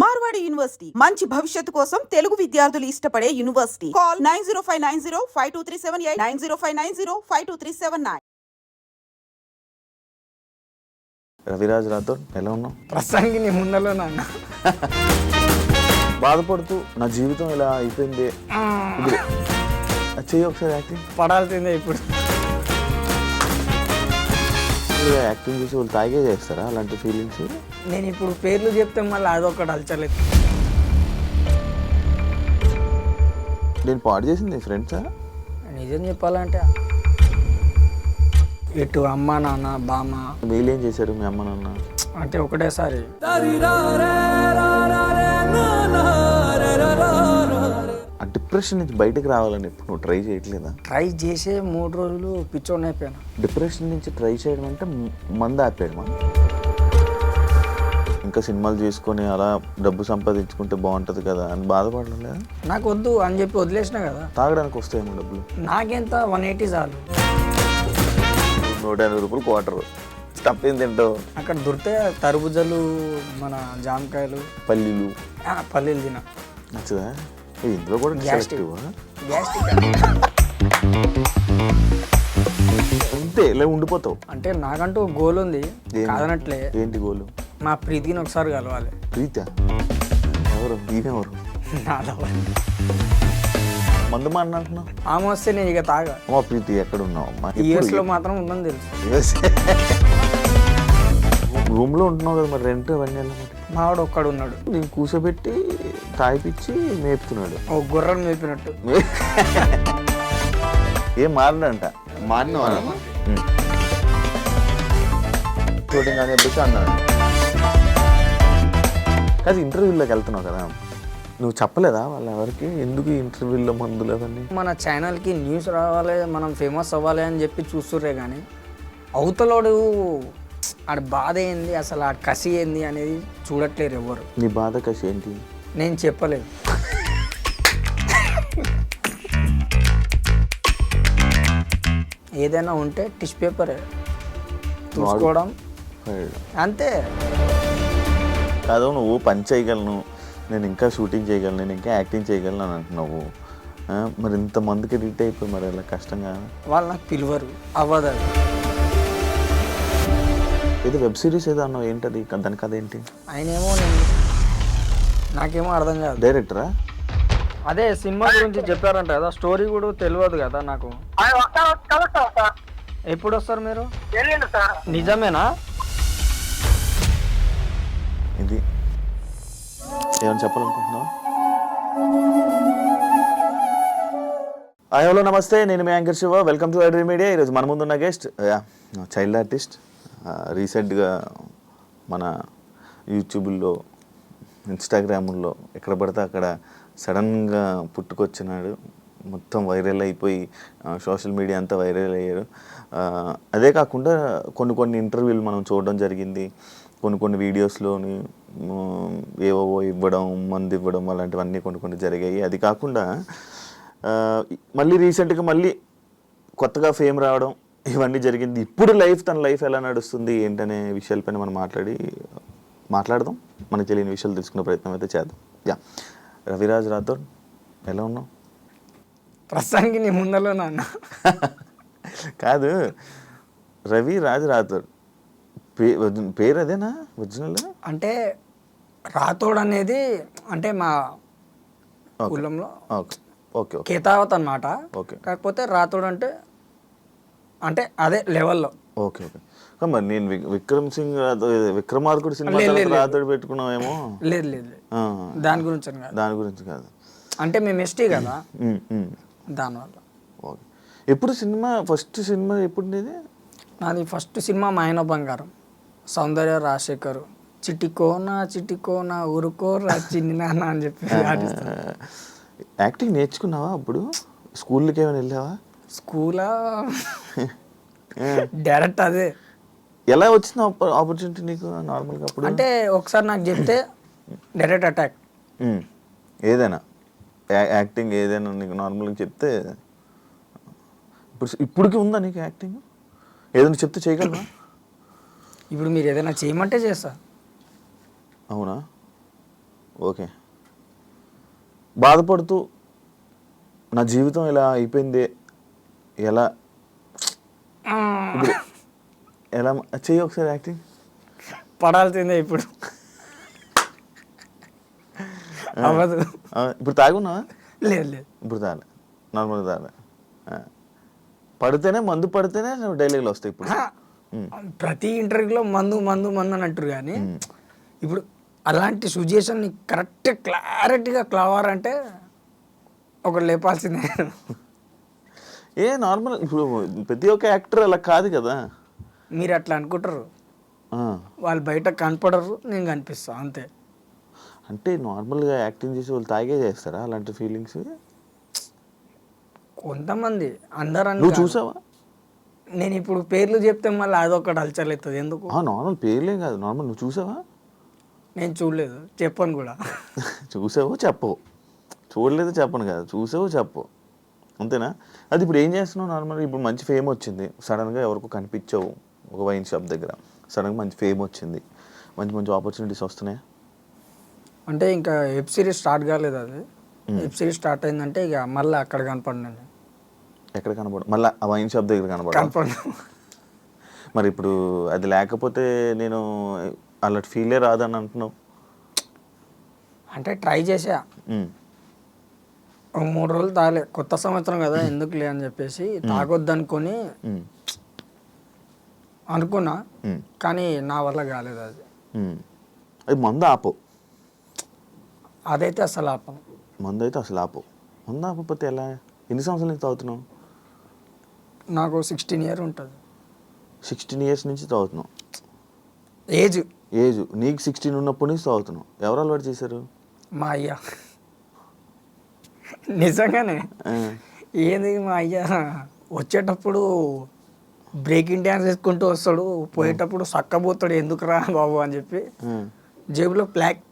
Marwadi university మంచి భవిష్యత్తు కోసం తెలుగు విద్యార్థులు ఇష్టపడే యూనివర్సిటీ. కాల్ 9059052378 9059052379. రవిరాజ్ రాథోడ్, ఎలా ఉన్నావు? ప్రస్తుతానికి నీ ముందరలో నాన్న బాధపడుతూ నా జీవితం ఇలా అయిపోయింది చెయ్యి ఒకసారి యాక్టింగ్. పడాల్సిందే ఇప్పుడు. యాక్టింగ్ చేసి వాళ్ళు తాగే చేస్తారా అలాంటి ఫీలింగ్స్? నేను ఇప్పుడు పేర్లు చెప్తే మళ్ళీ అదొకటి అలచలేదు. నేను పాడు చేసింది ఫ్రెండ్సా? నిజం చెప్పాలంటే ఇటు అమ్మ నాన్న బామ్మ వీళ్ళు ఏం చేశారు మీ అమ్మ నాన్న? అంటే ఒకటేసారి ఆ డిప్రెషన్ నుంచి బయటకు రావాలని ఇప్పుడు నువ్వు ట్రై చేయట్లేదా? ట్రై చేసే 3 రోజులు పిచ్చోడిని అయిపోయాను. డిప్రెషన్ నుంచి ట్రై చేయడం అంటే మందు ఆపేయడమా? ఇంకా సినిమాలు చేసుకొని అలా డబ్బు సంపాదించుకుంటే బాగుంటుంది కదా అని బాధపడడం లేదా? నాకు వద్దు అని చెప్పి వదిలేసిన కదా. తాగడానికి వస్తాయేమో డబ్బులు? నాకెంత 180 చాలు. 180 రూపాయలు క్వార్టర్ తప్పేం తింటావు? అక్కడ దొరికితే తరబుజలు, మన జామకాయలు, పల్లీలు. పల్లీలు తిన నచ్చదా? ఇందులో కూడా గ్యాస్ట్రిక్ అంతే ఇలా ఉండిపోతావు. అంటే నాకంటూ గోల్ ఉంది, కాదనట్లే. ఏంటి గోలు? మా ప్రీతిని ఒకసారి కలవాలి. ప్రీత ఎవరు? ఈమెవరు? మందు మాట్లాడుతున్నావు? ఆమె వస్తే నేను ఇక తాగా. అమ్మా ప్రీతి ఎక్కడ ఉన్నావు? ఇయర్స్ లో మాత్రం ఉందని తెలుసు. రూమ్ లో ఉంటున్నావు కదా, మరి రెంట్ అవన్నీ ఎలా? మావాడు ఒక్కడు ఉన్నాడు, నేను కూర్చోబెట్టి తాగిపిచ్చి మేపుతున్నాడు. ఓ గుర్రను మేపినట్టు. ఏం మారడంట? మారిన షూటింగ్ అని చెప్పేసి అన్నాడు. కాదు ఇంటర్వ్యూలోకి వెళ్తున్నావు కదా, నువ్వు చెప్పలేదా వాళ్ళ ఎవరికి ఎందుకు ఇంటర్వ్యూలో మందులు అవన్నీ? మన ఛానల్కి న్యూస్ రావాలి, మనం ఫేమస్ అవ్వాలి అని చెప్పి చూస్తుర్రే కానీ అవతలోడు ఆడి బాధ ఏంది, అసలు ఆడి కసి ఏంది అనేది చూడట్లేరు ఎవరు. నీ బాధ కసి ఏంటి? నేను చెప్పలేదు. ఏదైనా ఉంటే టిష్యూ పేపర్ చూసుకోవడం అంతే. కాదు నువ్వు పని చేయగలను, నేను ఇంకా షూటింగ్ చేయగలను, నేను ఇంకా యాక్టింగ్ చేయగలను అని అంటున్నావు. మరి ఇంతమందికి ఎడిట్ అయిపోయి మరి అలా కష్టంగా? వాళ్ళు నాకు పిలువరు, అవ్వదు. ఏదో వెబ్ సిరీస్ ఏదో అన్నావు, ఏంటది? దాని కథ ఏంటి? ఆయనేమో నాకేమో అర్థం కాదు. డైరెక్టరా? అదే సినిమా గురించి చెప్పారంట కదా, స్టోరీ కూడా తెలియదు కదా నాకు. ఎప్పుడు వస్తారు మీరు? నిజమేనా? ఇది ఏమని చెప్పాలనుకుంటున్నావు? హలో నమస్తే, నేను మీ anchor Shiva. Welcome to iDream media. ఈరోజు మన ముందున్న గెస్ట్ చైల్డ్ ఆర్టిస్ట్. రీసెంట్గా మన యూట్యూబ్లో, ఇన్స్టాగ్రాముల్లో ఎక్కడ పడితే అక్కడ సడన్గా పుట్టుకొచ్చినాడు. మొత్తం వైరల్ అయిపోయి సోషల్ మీడియా అంతా వైరల్ అయ్యారు. అదే కాకుండా కొన్ని ఇంటర్వ్యూలు మనం చూడడం జరిగింది. కొన్ని వీడియోస్లోని ఏవో ఇవ్వడం, మందు ఇవ్వడం అలాంటివన్నీ కొన్ని జరిగాయి. అది కాకుండా మళ్ళీ రీసెంట్గా మళ్ళీ కొత్తగా ఫేమ్ రావడం ఇవన్నీ జరిగింది. ఇప్పుడు తన లైఫ్ ఎలా నడుస్తుంది ఏంటనే విషయాలపైన మనం మాట్లాడదాం. మనకు తెలియని విషయాలు తెలుసుకునే ప్రయత్నం అయితే చేద్దాం. రవిరాజ్ రాథోడ్, ఎలా ఉన్నావు? ప్రస్తుతానికి నీ ముందరలో నాన్న. కాదు, రవిరాజ్ రాథోడ్ పేరు అదేనా ఒరిజినల్? అంటే రాథోడ్ అనేది అంటే మా కులంలో ఓకే కేతావత్ అన్నమాట. ఓకే, కాకపోతే రాథోడ్ అంటే అదే లెవెల్లో. ఓకే. మరి నేను విక్రమార్కుడు సినిమా రాథోడ్ పెట్టుకున్నావేమో. లేదు దాని గురించి కాదు. అంటే మేము ఎస్టీ కదా, దానివల్ల. ఓకే. ఎప్పుడు ఫస్ట్ సినిమా ఎప్పుడు? నాది ఫస్ట్ సినిమా మా ఆయన బంగారం, సౌందర్య రాజశేఖర్. చిటికోనా ఊరుకోరా చిన్ని నాన్న అని చెప్పి. యాక్టింగ్ నేర్చుకున్నావా అప్పుడు? స్కూల్కి ఏమైనా వెళ్ళావా? స్కూలా డైరెక్ట్ అదే. ఎలా వచ్చింది ఆపర్చునిటీ నీకు నార్మల్గా అప్పుడు? అంటే ఒకసారి నాకు చెప్తే డైరెక్ట్ అటాక్. ఏదైనా యాక్టింగ్ ఏదైనా నీకు నార్మల్గా చెప్తే ఇప్పటికి ఉందా నీకు యాక్టింగ్? ఏదైనా చెప్తే చేయగలవా? ఇప్పుడు మీరు ఏదైనా చేయమంటే చేస్తా. అవునా? ఓకే. బాధపడుతూ నా జీవితం ఇలా అయిపోయింది, ఎలా ఇప్పుడు ఎలా చెయ్యి ఒకసారి యాక్టింగ్. పడాల్సిందే ఇప్పుడు. అవ్వదు. ఇప్పుడు తాగున్నా? లేదు లేదు. ఇప్పుడు తాగలే, నార్మల్గా తాగలే. పడితేనే మందు పడితేనే డైలాగులు వస్తాయి ఇప్పుడు. ప్రతి ఇంటర్వ్యూలో మందు మందు మందు అని అంటారు కానీ ఇప్పుడు అలాంటి సిచ్యుయేషన్ కరెక్ట్ క్లారిటీగా క్లవారంటే ఒకటి లేపాల్సిందే. నార్మల్ ఇప్పుడు ప్రతి ఒక్క యాక్టర్ అలా కాదు కదా. మీరు అట్లా అనుకుంటారు, వాళ్ళు బయట కనపడరు, నేను కనిపిస్తా అంతే. అంటే నార్మల్గా యాక్టింగ్ చేసి వాళ్ళు తాగే చేస్తారా అలాంటి ఫీలింగ్స్? కొంతమంది, అందరూ నువ్వు చూసావా? నేను ఇప్పుడు పేర్లు చెప్తే మళ్ళీ అదొకటి అలచలేదు ఎందుకు. నార్మల్ పేర్లేం కాదు, నార్మల్ నువ్వు చూసావా? నేను చూడలేదు, చెప్పను కూడా. చూసావు చెప్పవు, చూడలేదు చెప్పను కదా, చూసావు చెప్పవు, అంతేనా? అది ఇప్పుడు ఏం చేస్తున్నావు నార్మల్గా? ఇప్పుడు మంచి ఫేమ్ వచ్చింది, సడన్గా ఎవరికో కనిపించావు ఒక వైన్ షాప్ దగ్గర, సడన్గా మంచి ఫేమ్ వచ్చింది, మంచి మంచి ఆపర్చునిటీస్ వస్తున్నాయి. అంటే ఇంకా వెబ్ సిరీస్ స్టార్ట్ కాలేదు, అది వెబ్ సిరీస్ స్టార్ట్ అయిందంటే ఇక మళ్ళీ అక్కడ కనపడినాను. ఎక్కడ కనపడు? మళ్ళీ ఆ వైన్ షాప్ దగ్గర కనపడు. మరి ఇప్పుడు అది లేకపోతే నేను అలాంటి ఫీలే రాదని అంటున్నావు. అంటే ట్రై చేసా, 3 రోజులు తాగలే, కొత్త సంవత్సరం కదా ఎందుకులే అని చెప్పేసి తాగొద్దు అనుకుని అనుకున్నా, కానీ నా వల్ల కాలేదు అది. అది మందు ఆపు, అదైతే అసలు ఆపం. మందు అయితే అసలు ఆపు. మందు ఆపకపోతే ఎలా? ఎన్ని సంవత్సరాల నుంచి తాగుతున్నావు? నాకు 16 ఇయర్ ఉంటుంది. 16 ఇయర్స్ నుంచి తాగుతున్నావు. ఏజ్ నీకు 16 ఉన్నప్పటి నుంచి తాగుతున్నావు. ఎవరు అలవాటు చేశారు? మా అయ్య. నిజంగానే ఏంది, మా అయ్య వచ్చేటప్పుడు బ్రేకింగ్ డ్యాన్స్ వేసుకుంటూ వస్తాడు, పోయేటప్పుడు సక్కబోతాడు, ఎందుకురా బాబు అని చెప్పి జేబులో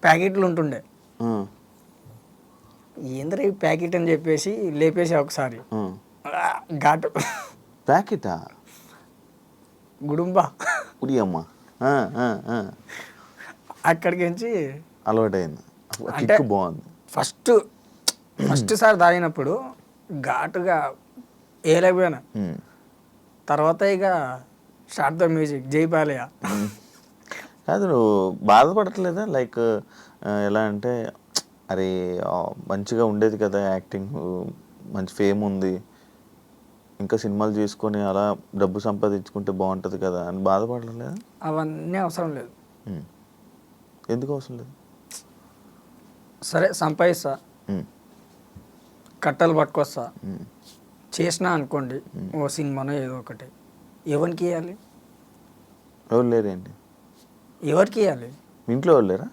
ప్యాకెట్లు ఉంటుండే. ఏంద్రా ఈ ప్యాకెట్ అని చెప్పేసి లేపేసా ఒకసారి, ఘాటు ప్యాకెటా? గుడుంబా ఉడి అమ్మ. అక్కడికి నుంచి అలవాటైంది. అంటే బాగుంది. ఫస్ట్ సారి తాగినప్పుడు ఘాటుగా ఏలేకపోయినా, తర్వాత ఇక స్టార్ట్ ద మ్యూజిక్, జై బాలయ్య. కాదు, నువ్వు బాధపడట్లేదా? లైక్ ఎలా అంటే, అరే మంచిగా ఉండేది కదా యాక్టింగ్, మంచి ఫేమ్ ఉంది, ఇంకా సినిమాలు చేసుకొని అలా డబ్బు సంపాదించుకుంటే బాగుంటుంది కదా అని బాధపడలేదా? అవన్నీ అవసరం లేదు. ఎందుకు అవసరం లేదు? సరే సంపాదిస్తా, కట్టలు పట్టుకొస్తా, చేసినా అనుకోండి ఓ సినిమానో ఏదో ఒకటి, ఎవరికి ఇవ్వాలి? ఎవరు లేరేంటి? ఎవరికి ఇవ్వాలి? ఇంట్లో ఎవరు లేరా?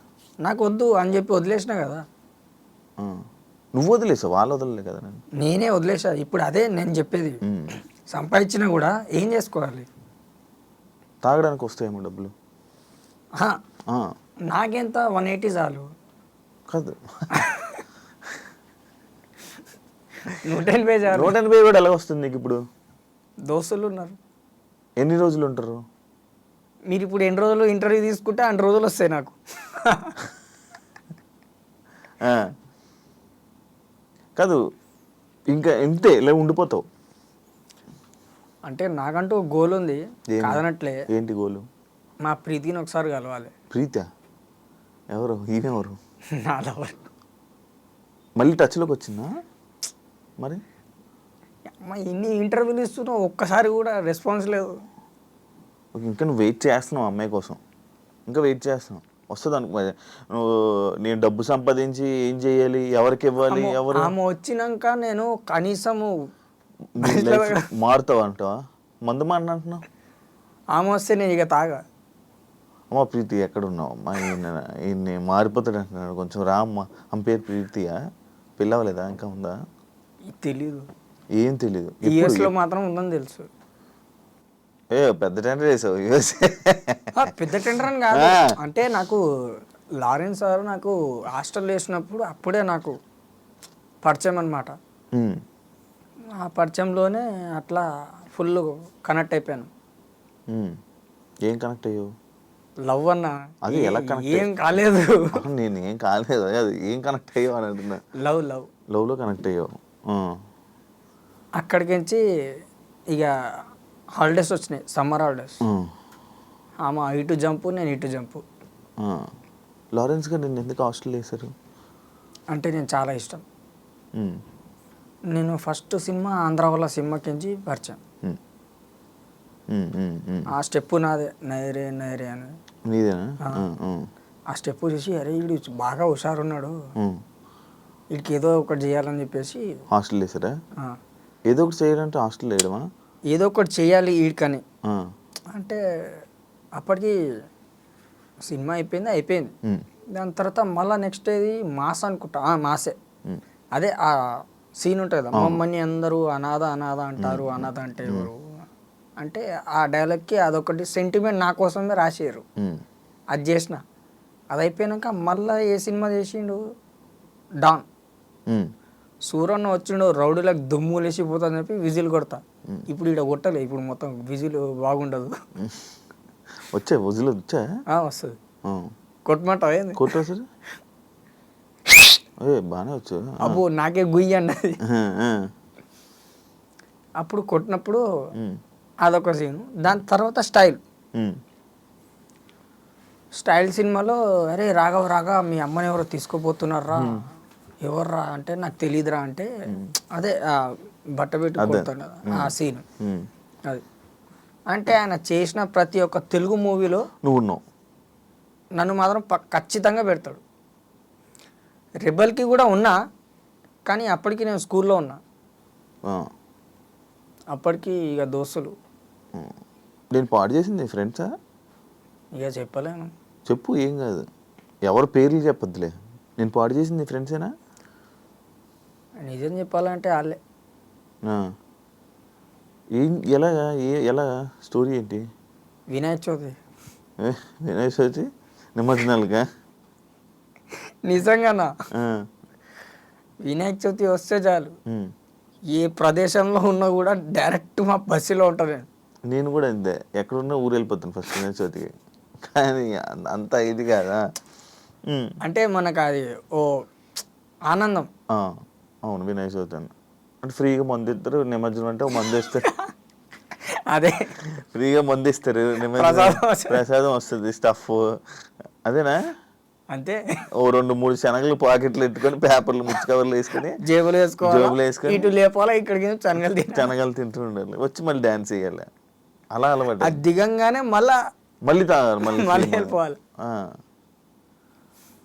నాకు వద్దు అని చెప్పి వదిలేసినా కదా. నువ్వు వదిలేసావు, వాళ్ళు వదలలే కదా. నేనే వదిలేసా. ఇప్పుడు అదే నేను చెప్పేది, సంపాదించినా కూడా ఏం చేసుకోవాలి? తాగడానికి వస్తాయేమో డబ్బులు. నాకెంత 180 చాలు. కాదు, 180 చాలు. 180 కూడా ఎలా వస్తుంది నీకు ఇప్పుడు? దోస్తులు ఉన్నారు. ఎన్ని రోజులు ఉంటారు మీరు? ఇప్పుడు ఎన్ని రోజులు ఇంటర్వ్యూ తీసుకుంటే అన్ని రోజులు వస్తాయి నాకు. కాదు, ఇంకా ఇంతే ఇలా ఉండిపోతావు. అంటే నాకంటూ గోల్ ఉంది, కాదనట్లే. ఏంటి గోలు? మా ప్రీతిని ఒకసారి కలవాలి. ప్రీత ఎవరు? ఈమెవరు? నా లవర్. మళ్ళీ టచ్లోకి వచ్చిందా? మరి ఇన్ని ఇంటర్వ్యూలు ఇస్తున్నావు, ఒక్కసారి కూడా రెస్పాన్స్ లేదు. ఇంకా నువ్వు వెయిట్ చేస్తున్నావు అమ్మాయి కోసం, ఇంకా వెయిట్ చేస్తున్నావు, వస్తుంది అనుకో. నువ్వు నేను డబ్బు సంపాదించి ఏం చేయాలి, ఎవరికి ఇవ్వాలి, ఎవరు? ఆమె వచ్చినాక నేను కనీసము మారుతావు అంటావా? మందు మాడిన అంటున్నావు. ఆమె వస్తే నేను ఇక తాగా. అమ్మ ప్రీతి ఎక్కడ ఉన్నావు అమ్మా? ఈయన్ని మారిపోతాడు అంటున్నాడు, కొంచెం రా అమ్మ. అమ్మ పేరు ప్రీతియా? పిల్లవలేదా? ఇంకా ఉందా? తెలీదు. ఏం తెలీదు. యూఎస్లో మాత్రం ఉందని తెలుసు. పెద్ద టెండర్ వేసావు. పెద్ద టెండర్ అని కాదు, అంటే నాకు లారెన్స్ సార్ నాకు హాస్టల్ వేసినప్పుడు అప్పుడే నాకు పరిచయం అనమాట. ఆ పరిచయంలోనే అట్లా ఫుల్ కనెక్ట్ అయిపోయాను. ఏం కనెక్ట్ అయ్యావు? లవ్ అన్న అది ఎలా connect ఏం కాలేదు. నేను ఏం కాలేదు, అది ఏం కనెక్ట్ అయ్యావు అని అంటున్నా. లవ్ లవ్లో కనెక్ట్ అయ్యావు. అక్కడికించి ఇక హాలిడేస్ వచ్చినాయి, సమ్మర్ హాలిడేస్. ఆమె ఇటు జంపు, నేను ఇటు జంపు. లారెన్స్ గారు నిన్ను ఎందుకు హాస్టల్ వేశారు? అంటే నేను చాలా ఇష్టం. నేను ఫస్ట్ సినిమా ఆంధ్ర వాళ్ళ సినిమాకించి పరిచయం. ఆ స్టెప్ నాదే, నైరే నైరే అని. నీదేనా? ఆ స్టెప్ చూసి అరే వీడు బాగా హుషారున్నాడు, వీడికి ఏదో ఒకటి చేయాలని చెప్పేసి హాస్టల్ వేసారా? ఏదో ఒకటి చేయాలంటే హాస్టల్ వేయడమా? ఏదో ఒకటి చేయాలి వీడికని. అంటే అప్పటికి సినిమా అయిపోయింది. దాని తర్వాత మళ్ళీ నెక్స్ట్ ఏది మాస్ అనుకుంటా, మాసే. అదే ఆ సీన్ ఉంటుంది కదా, మమ్మల్ని అందరూ అనాథ అంటారు, అనాథ అంటే ఎవరు అంటే ఆ డైలాగ్కి అదొకటి సెంటిమెంట్ నా కోసమే రాసారు. అది చేసిన, అది అయిపోయాక మళ్ళీ ఏ సినిమా చేసిండు, డాన్. సూరన్న వచ్చిండు రౌడీలకు దుమ్ము లేచిపోతుందని చెప్పి విజిల్ కొడతా. ఇప్పుడు ఇక్కడ కొట్టలే, ఇప్పుడు మొత్తం విజిల్ బాగుండదు. విజిల్ వస్తుంది, కొట్టమంటావా ఏంది? కొట్టా సార్, బాగానే వచ్చు. అబ్బో నాకే గుయ్యి అన్నది. అప్పుడు కొట్టినప్పుడు అదొక సీను. దాని తర్వాత స్టైల్ సినిమాలో అరే రాగా మీ అమ్మని ఎవరో తీసుకోపోతున్నారా, ఎవర్రా అంటే నాకు తెలియదురా అంటే అదే బట్ట పెట్టి కొడతాడు కదా ఆ సీన్. అది అంటే ఆయన చేసిన ప్రతి ఒక్క తెలుగు మూవీలో నువ్వు ఉన్నావు, నన్ను మాత్రం ఖచ్చితంగా పెడతాడు. రెబల్కి కూడా ఉన్నా, కానీ అప్పటికి నేను స్కూల్లో ఉన్నా. అప్పటికి ఇక దోస్తులు. నేను పాడు చేసింది ఫ్రెండ్సా? ఇక చెప్పలేను. చెప్పు, ఏం కాదు, ఎవరు పేర్లు చెప్పొద్దులే. నేను పాడు చేసింది ఫ్రెండ్సేనా? నిజం చెప్పాలంటే వాళ్ళే. ఏం ఎలా స్టోరీ ఏంటి? వినాయక చవితి నిమజ్జనాలుగా? నిజంగానా? వినాయక చవితి వస్తే చాలు, ఏ ప్రదేశంలో ఉన్నా కూడా డైరెక్ట్ మా బస్సులో ఉంటాను. నేను కూడా అంతే, ఎక్కడున్నా ఊరు వెళ్ళిపోతాను ఫస్ట్ వినాయక చవితికి. కానీ అంత ఇది కాదా అంటే మనకు అది ఓ ఆనందం. అవును, వినాయక చవితి అంటే ఫ్రీగా మందు ఇస్తారు, నిమజ్జనం అంటే మందు ఇస్తారు. అదే ఫ్రీగా మందు ఇస్తారు, ప్రసాదం వస్తుంది, స్టఫ్ అదేనా? అంతే. ఓ 2-3 శనగలు పాకెట్లు ఎట్టుకొని పేపర్లు ముచ్చి కవర్లు వేసుకొని జేబులు వేసుకొని ఇటు లేపాలా, ఇక్కడికి శనగలు తింటూ ఉండాలి, వచ్చి మళ్ళీ డాన్స్ చేయాలి. అలా అలవాటు. అది దిగంగానే మళ్ళీ తాగాలి, మళ్ళీ వెళ్ళిపోవాలి.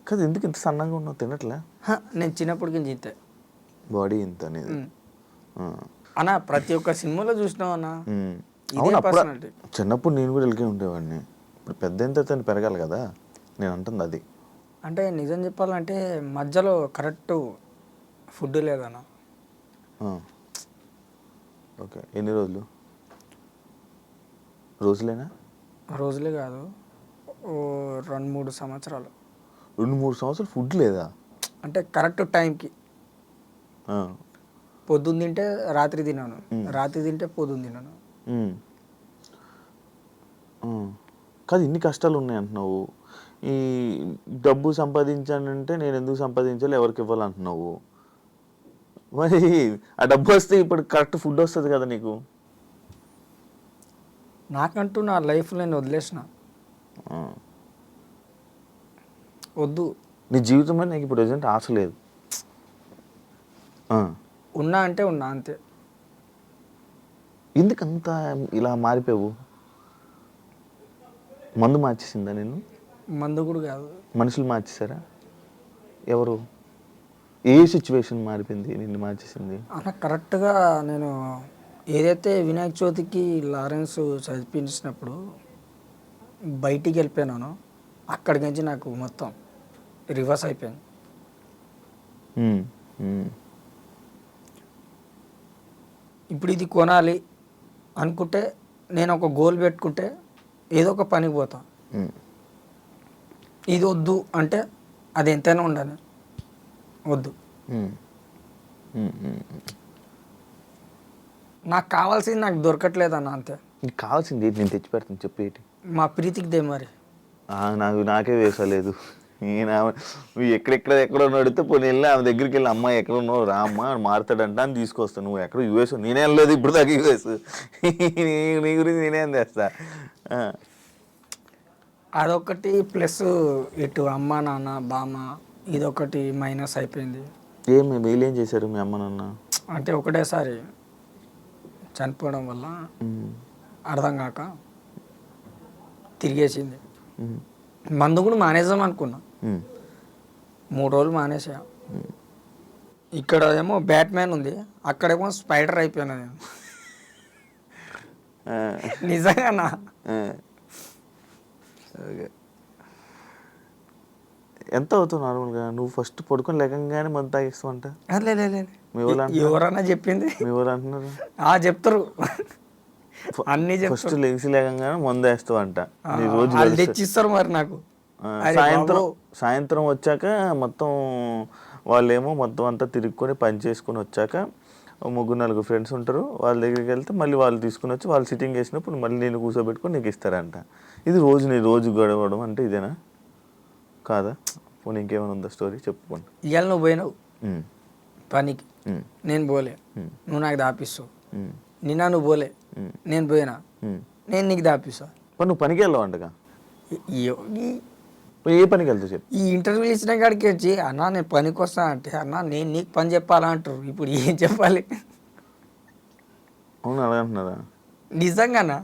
కదా, ఎందుకు ఇంత సన్నగా ఉన్నావు? తినట్లే? నేను చిన్నప్పటికి ఇంత బాడీ ఇంత అనేది అన్న, ప్రతి ఒక్క సినిమాలో చూసినావు అన్న. చిన్నప్పుడు నేను కూడా వెళ్ళి ఉండేవాడిని. ఇప్పుడు పెద్ద ఎంత పెరగాలి కదా, నేను అంటుంది అది. అంటే నిజం చెప్పాలంటే మధ్యలో కరెక్ట్ ఫుడ్ లేదన్న. ఓకే, ఎన్ని రోజులేనా? రోజులే కాదు, 2-3 సంవత్సరాలు. 2-3 సంవత్సరాలు ఫుడ్ లేదా? అంటే కరెక్ట్ టైంకి పొద్దున్న తింటే రాత్రి తిన్నాను, రాత్రి తింటే పొద్దున్న తిన్నాను. కాదు, ఇన్ని కష్టాలు ఉన్నాయి అంటున్నావు. ఈ డబ్బు సంపాదించానంటే నేను ఎందుకు సంపాదించాలి, ఎవరికి ఇవ్వాలంటున్నావు. మరి ఆ డబ్బు వస్తే ఇప్పుడు కరెక్ట్ ఫుడ్ వస్తుంది కదా నీకు. నాకంటూ నా లైఫ్ నేను వదిలేసిన, వద్దు. నీ జీవితం మీద నీకు ఇప్పుడు ప్రజెంట్ ఆశ లేదు. ఉన్నా అంటే ఉన్నా అంతే. ఎందుకంత ఇలా మారిపోయావు? మందు మార్చేసిందా నేను? మందు కూడా కాదు, మనుషులు మార్చేశారా? ఎవరు? ఏ సిచ్యువేషన్ మారిపోయింది నిన్ను మార్చేసింది? అన్న కరెక్ట్గా నేను ఏదైతే వినాయక చవితికి లారెన్స్ చదివించినప్పుడు బయటికి వెళ్ళిపోయినానో అక్కడికి నుంచి నాకు మొత్తం రివర్స్ అయిపోయింది. ఇప్పుడు ఇది కొనాలి అనుకుంటే నేను ఒక గోల్ పెట్టుకుంటే ఏదో ఒక పనికి పోతా. ఇది వద్దు అంటే అది ఎంతైనా ఉండాలి, వద్దు. నాకు కావాల్సింది నాకు దొరకట్లేదు అన్న, అంతే. నీకు కావాల్సింది ఏంటి? నేను తెచ్చి పెడతాను, చెప్పు ఏంటి? మా ప్రీతికి దే మరి. నాకే వేసలేదు. నువ్వు ఎక్కడెక్కడో నడితే పోనీ వెళ్ళి ఆమె దగ్గరికి వెళ్ళి అమ్మాయి ఎక్కడ ఉన్నావు రా అమ్మ మారుతాడంట అని తీసుకొస్తాను. నువ్వు ఎక్కడ యూఎస్ నేనే వెళ్ళలేదు ఇప్పుడు దాకా యూఎస్. నీ గురించి నేనేం చేస్తా. అదొకటి ప్లస్ ఇటు అమ్మ నాన్న బామ్మ ఇదొకటి మైనస్ అయిపోయింది. వీళ్ళు ఏం చేశారు మీ అమ్మ నాన్న? అంటే ఒకటేసారి చనిపోవడం వల్ల అర్థం కాక తిరిగేసింది. మందు కూడా మానేద్దాం అనుకున్నా, 3 రోజులు మానేసా. ఇక్కడ ఏమో బ్యాట్మ్యాన్ ఉంది, అక్కడేమో స్పైడర్ అయిపోయినా నేను. నిజంగానా? ఎంత అవుతావు నార్మల్గా? నువ్వు ఫస్ట్ పడుకొని లేకంగానే మందు తాగిస్తావంట. ఎవరన్నా చెప్పింది? మీ ఊరు అంటున్నారు చెప్తారు అన్ని. ఫస్ట్ లెగిసి లేకంగానే మందు వేస్తావంట. వాళ్ళు తెచ్చిస్తారు మరి నాకు. సాయంత్రం వచ్చాక మొత్తం వాళ్ళేమో మొత్తం అంతా తిరుక్కొని పని చేసుకొని వచ్చాక 3-4 ఫ్రెండ్స్ ఉంటారు, వాళ్ళ దగ్గరికి వెళ్తే మళ్ళీ వాళ్ళు తీసుకుని వచ్చి వాళ్ళు సిట్టింగ్ వేసినప్పుడు మళ్ళీ నేను కూర్చోబెట్టుకొని నీకు ఇస్తారంట. ఇది రోజు గడవడం అంటే ఇదేనా కాదా? పోనీ ఇంకేమైనా ఉందా స్టోరీ చెప్పుకోండి. ఇవాళ నువ్వు పోయినావు పనికి, నేను పోలే, నువ్వు నాకు దాపిస్తావు. నిన్న నువ్వు పోలే, నేను పోయినా, నేను నీకు దాపిస్తా. నువ్వు పనికి వెళ్ళావు అంటగా? ఏ పనికి వెళ్తావు చెప్పు. ఈ ఇంటర్వ్యూ ఇచ్చిన కాడికి వచ్చి అన్నా నేను పనికి వస్తా అంటే అన్నా నేను నీకు పని చెప్పాలా అంటారు. ఇప్పుడు ఏం చెప్పాలి? అవును అలాగంటున్నారా? నిజంగానా?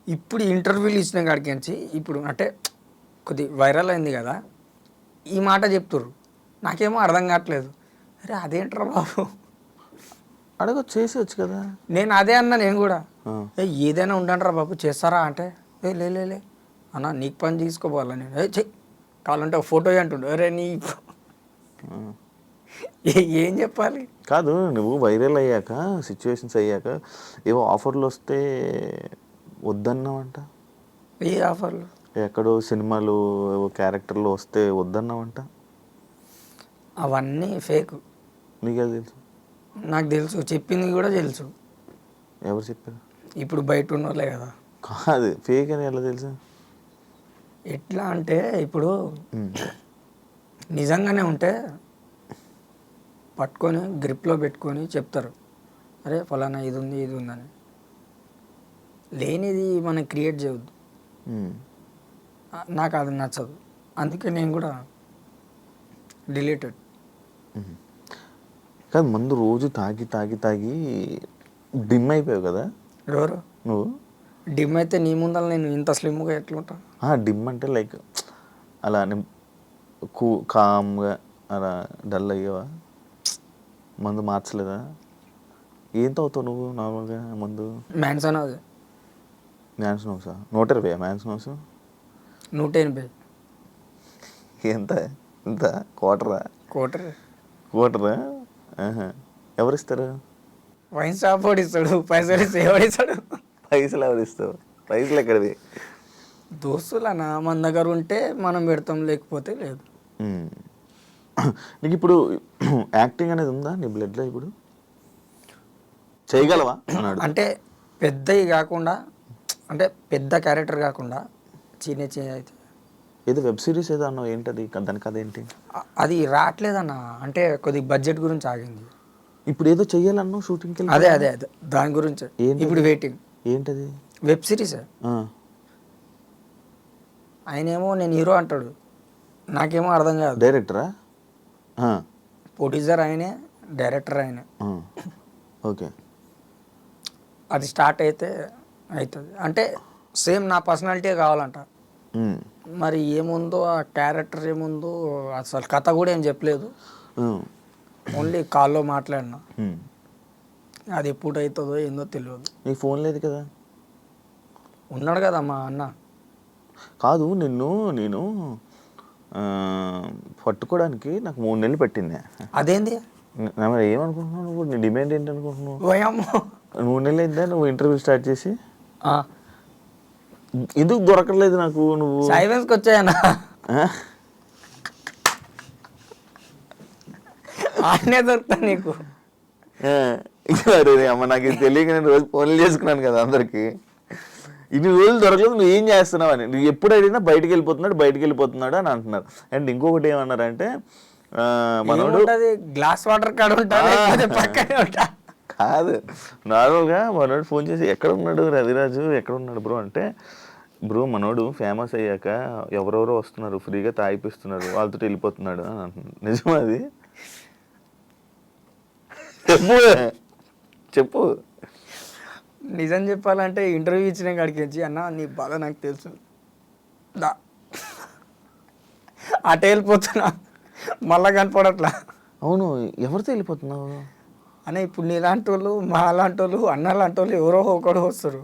ఇప్పుడు ఇంటర్వ్యూలు ఇచ్చిన కాడికి వచ్చి ఇప్పుడు అంటే కొద్ది వైరల్ అయింది కదా, ఈ మాట చెప్తుర్రు. నాకేమో అర్థం కావట్లేదు. అరే అదేంట్రా బాబు, చేసేవచ్చు కదా. నేను అదే అన్నా, నేను కూడా ఏదైనా ఉండండిరా బాబు చేస్తారా అంటే లే అన్నా నీకు పని తీసుకోపోవాలా. నేను చెయ్యి కావాలంటే ఒక ఫోటో అంటుండే. అరే నీ ఏం చెప్పాలి? కాదు నువ్వు వైరల్ అయ్యాక సిచ్యువేషన్స్ అయ్యాక ఏవో ఆఫర్లు వస్తే వద్దన్నావంట. ఏ ఆఫర్లు? ఎక్కడో సినిమాలు ఏవో క్యారెక్టర్లు వస్తే వద్దన్నావంట. అవన్నీ ఫేక్. నీకే తెలుసు? నాకు తెలుసు, చెప్పింది కూడా తెలుసు. ఎవరు చెప్పారు? ఇప్పుడు బయట ఉన్నోళ్ళే కదా. కాదు ఫేక్ అని ఎలా తెలుసు? ఎట్లా అంటే ఇప్పుడు నిజంగానే ఉంటే పట్టుకొని గ్రిప్లో పెట్టుకొని చెప్తారు, అరే ఫలానా ఇది ఉందని. లేనిది మనం క్రియేట్ చేయవద్దు. నాకు అది నచ్చదు, అందుకే నేను కూడా డిలీటెడ్. కాదు మందు రోజు తాగి డిమ్ అయిపోయావు కదా. ఎవరు నువ్వు? డిమ్ అయితే నీ ముందర నేను ఇంత స్లిమ్గా ఎట్లుంటా? డిమ్ అంటే లైక్ అలా కామ్గా అలా డల్ అయ్యావా? మందు మార్చలేదా? ఏం తాగుతావు నువ్వు నార్మల్గా మందు? మ్యాన్సన్. అది మ్యాన్సన్ హౌసా? 120 మ్యాన్సన్ హౌస్? 180. ఎంత ఎంత? క్వార్టరా? క్వార్టర్. ఎవరిస్తారు? వైన్ షాప్ వాడు ఇస్తాడు, పైసలు ఇస్తే ఎవడిస్తాడు? పైసలు ఎవరిస్తావు? పైసలు ఎక్కడివి? దోస్తులనా మన దగ్గర ఉంటే మనం పెడతాం, లేకపోతే లేదు. నీకు ఇప్పుడు యాక్టింగ్ అనేది ఉందా నీ బ్లడ్లో? ఇప్పుడు చేయగలవా? అంటే పెద్దవి కాకుండా, అంటే పెద్ద క్యారెక్టర్ కాకుండా చిన్న అయితే. ఏదో వెబ్ సిరీస్ ఏదో అన్నావు, ఏంటది? దాని కథ ఏంటి? అది రావట్లేదన్న, అంటే కొద్ది బడ్జెట్ గురించి ఆగింది. ఇప్పుడు ఏదో చెయ్యాలన్నావు షూటింగ్కి? అదే దాని గురించి ఇప్పుడు వెయిటింగ్. ఏంటది? Web series. ఆయనేమో నేను హీరో అంటాడు, నాకేమో అర్థం కాదు. డైరెక్టరా? ప్రొడ్యూసర్ ఆయనే, డైరెక్టర్ ఆయనే. ఓకే. అది స్టార్ట్ అయితే అవుతుంది. అంటే సేమ్ నా పర్సనాలిటీ కావాలంట. మరి ఏముందో ఆ క్యారెక్టర్ ఏముందో అసలు కథ కూడా ఏం చెప్పలేదు, ఓన్లీ కాల్లో మాట్లాడినా. అది ఎప్పుడు అవుతుందో ఏందో తెలియదు. నీకు ఫోన్ లేదు కదా? ఉన్నాడు కదా మా అన్న. కాదు నేను పట్టుకోవడానికి నాకు 3 నెలలు పట్టింది. అదేంది? ఏమనుకుంటున్నావు నువ్వు? నీ డిమాండ్ ఏంటి అనుకుంటున్నావు? 3 నెలలు అయిందా నువ్వు ఇంటర్వ్యూ స్టార్ట్ చేసి? ఎందుకు దొరకలేదు నాకు? నువ్వు సైలెన్స్కి వచ్చాయన్నా, ఆడనే దొరుకుతా నీకు. అమ్మ నాకు తెలియక నేను రోజు ఫోన్లు చేసుకున్నాను కదా అందరికి. ఇన్ని రోజులు దొరకలేదు, నువ్వు ఏం చేస్తున్నావు అని. నువ్వు ఎప్పుడు అడిగినా బయటికి వెళ్ళిపోతున్నాడు అని అంటున్నారు. అండ్ ఇంకొకటి ఏమన్నారంటే మనోడు గ్లాస్ వాటర్ కాడ ఉంటాడు పక్కనే ఉంటా. కాదు, నార్మల్గా మనోడు ఫోన్ చేసి ఎక్కడ ఉన్నాడు రవిరాజు, ఎక్కడ ఉన్నాడు బ్రో అంటే, బ్రో మనోడు ఫేమస్ అయ్యాక ఎవరెవరో వస్తున్నారు, ఫ్రీగా తాగిపిస్తున్నారు, వాళ్ళతో వెళ్ళిపోతున్నాడు అని అంటున్నాడు. నిజమా అది? చెప్పు. నిజం చెప్పాలంటే ఇంటర్వ్యూ ఇచ్చిన కాడికి వచ్చి అన్న నీ బాధ నాకు తెలుసు దా అటే వెళ్ళిపోతున్నా, మళ్ళా కనపడట్లా. అవును, ఎవరితో వెళ్ళిపోతున్నావు అన్న? ఇప్పుడు నీలాంటి వాళ్ళు, మా లాంటి వాళ్ళు, అన్న లాంటి వాళ్ళు ఎవరో ఒకడు వస్తారు.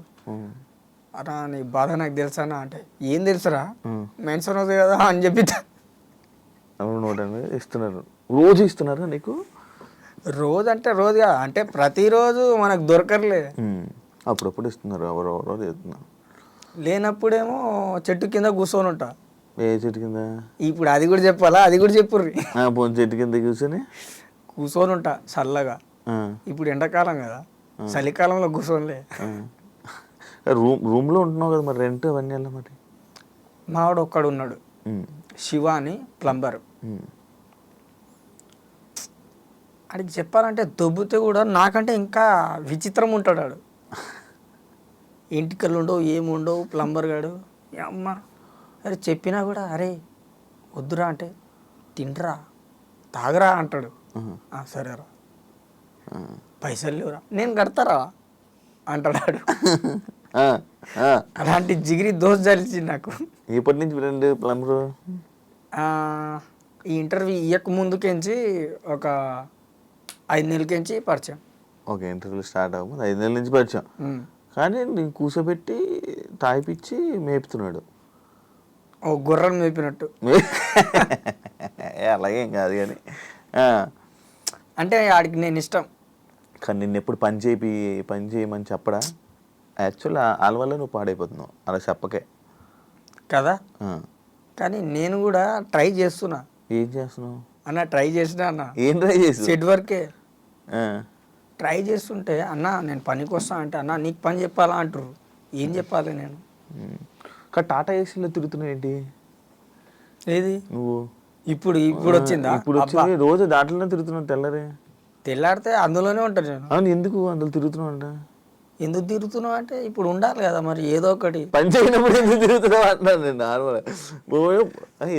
అన్నా నీ బాధ నాకు తెలుసా అన్న అంటే, ఏం తెలుసురా మెన్షన్ అవుతుంది కదా అని చెప్పి. అవును, ఇస్తున్నారు, రోజు ఇస్తున్నారా నీకు? రోజు అంటే రోజుగా అంటే ప్రతిరోజు మనకు దొరకర్లే, అప్పుడప్పుడు ఇస్తున్నారు, ఎవరెవరో చేస్తున్నారు. లేనప్పుడేమో చెట్టు కింద కూర్చొని ఉంటా. ఏ చెట్టు కింద? ఇప్పుడు అది కూడా చెప్పాలా? అది కూడా చెప్పుర్రి. చెట్టు కింద కూర్చొని ఉంటా చల్లగా. ఇప్పుడు ఎండాకాలం కదా, చలికాలంలో కూర్చోనిలే. రూమ్లో ఉంటున్నావు కదా, మరి రెంట్ అవన్నీ ఎలా మరి? మావాడు ఒక్కడు ఉన్నాడు, శివ అని ప్లంబర్. అడిగి చెప్పాలంటే దొబ్బితే కూడా నాకంటే ఇంకా విచిత్రం ఉంటాడు వాడు. ఇంటికలు ఉండవు, ఏముండవు, ప్లంబర్ గాడు. అమ్మ అరే చెప్పినా కూడా అరే వద్దురా అంటే, తిండ్రా తాగరా అంటాడు. సరేరా, పైసలు లేవురా, నేను కడతారా అంటాడు. అలాంటి జిగిరి దోశ జరిచింది నాకు. ఎప్పటి నుంచి ఫ్రెండ్ ప్లంబరు? ఈ ఇంటర్వ్యూ ఇయ్యక ముందుకెంచి ఒక 5 నెలలకించి పరిచయం. ఓకే, ఇంటర్వ్యూ స్టార్ట్ అవ్వదు 5 నెలల నుంచి పరిచయం. కానీ నేను కూర్చోబెట్టి తాగిపిచ్చి మేపుతున్నాడు. ఓ గుర్రం మేపినట్టు. అలాగేం కాదు కానీ అంటే ఆడికి నేను ఇష్టం. కానీ నిన్ను ఎప్పుడు పని చేయమని చెప్పడా? యాక్చువల్ వాళ్ళ వల్ల నువ్వు పాడైపోతున్నావు అలా చెప్పకే కదా. కానీ నేను కూడా ట్రై చేస్తున్నా. ఏం చేస్తున్నావు అన్న? ట్రై చేసినా అన్న. ఏం ట్రై చేసి? సెట్ వర్కే ట్రై చేస్తుంటే, అన్న నేను పనికి వస్తా అంటే, అన్న నీకు పని చెప్పాలా అంటారు. ఏం చెప్పాలి నేను? టాటా ఏసీలో తిరుగుతున్నావు ఏంటి? ఏది నువ్వు? ఇప్పుడు వచ్చిందా? ఇప్పుడు వచ్చింది. రోజు దాంట్లోనే తిరుగుతున్నావు. తెల్లారితే అందులోనే ఉంటాను నేను. అవును, ఎందుకు అందులో తిరుగుతున్నావు అంట? ఎందుకు తిరుగుతున్నావు అంటే, ఇప్పుడు ఉండాలి కదా మరి ఏదో ఒకటి. పని చేయనప్పుడు ఎందుకు తిరుగుతున్నావు అంటున్నాను నేను. నార్మల్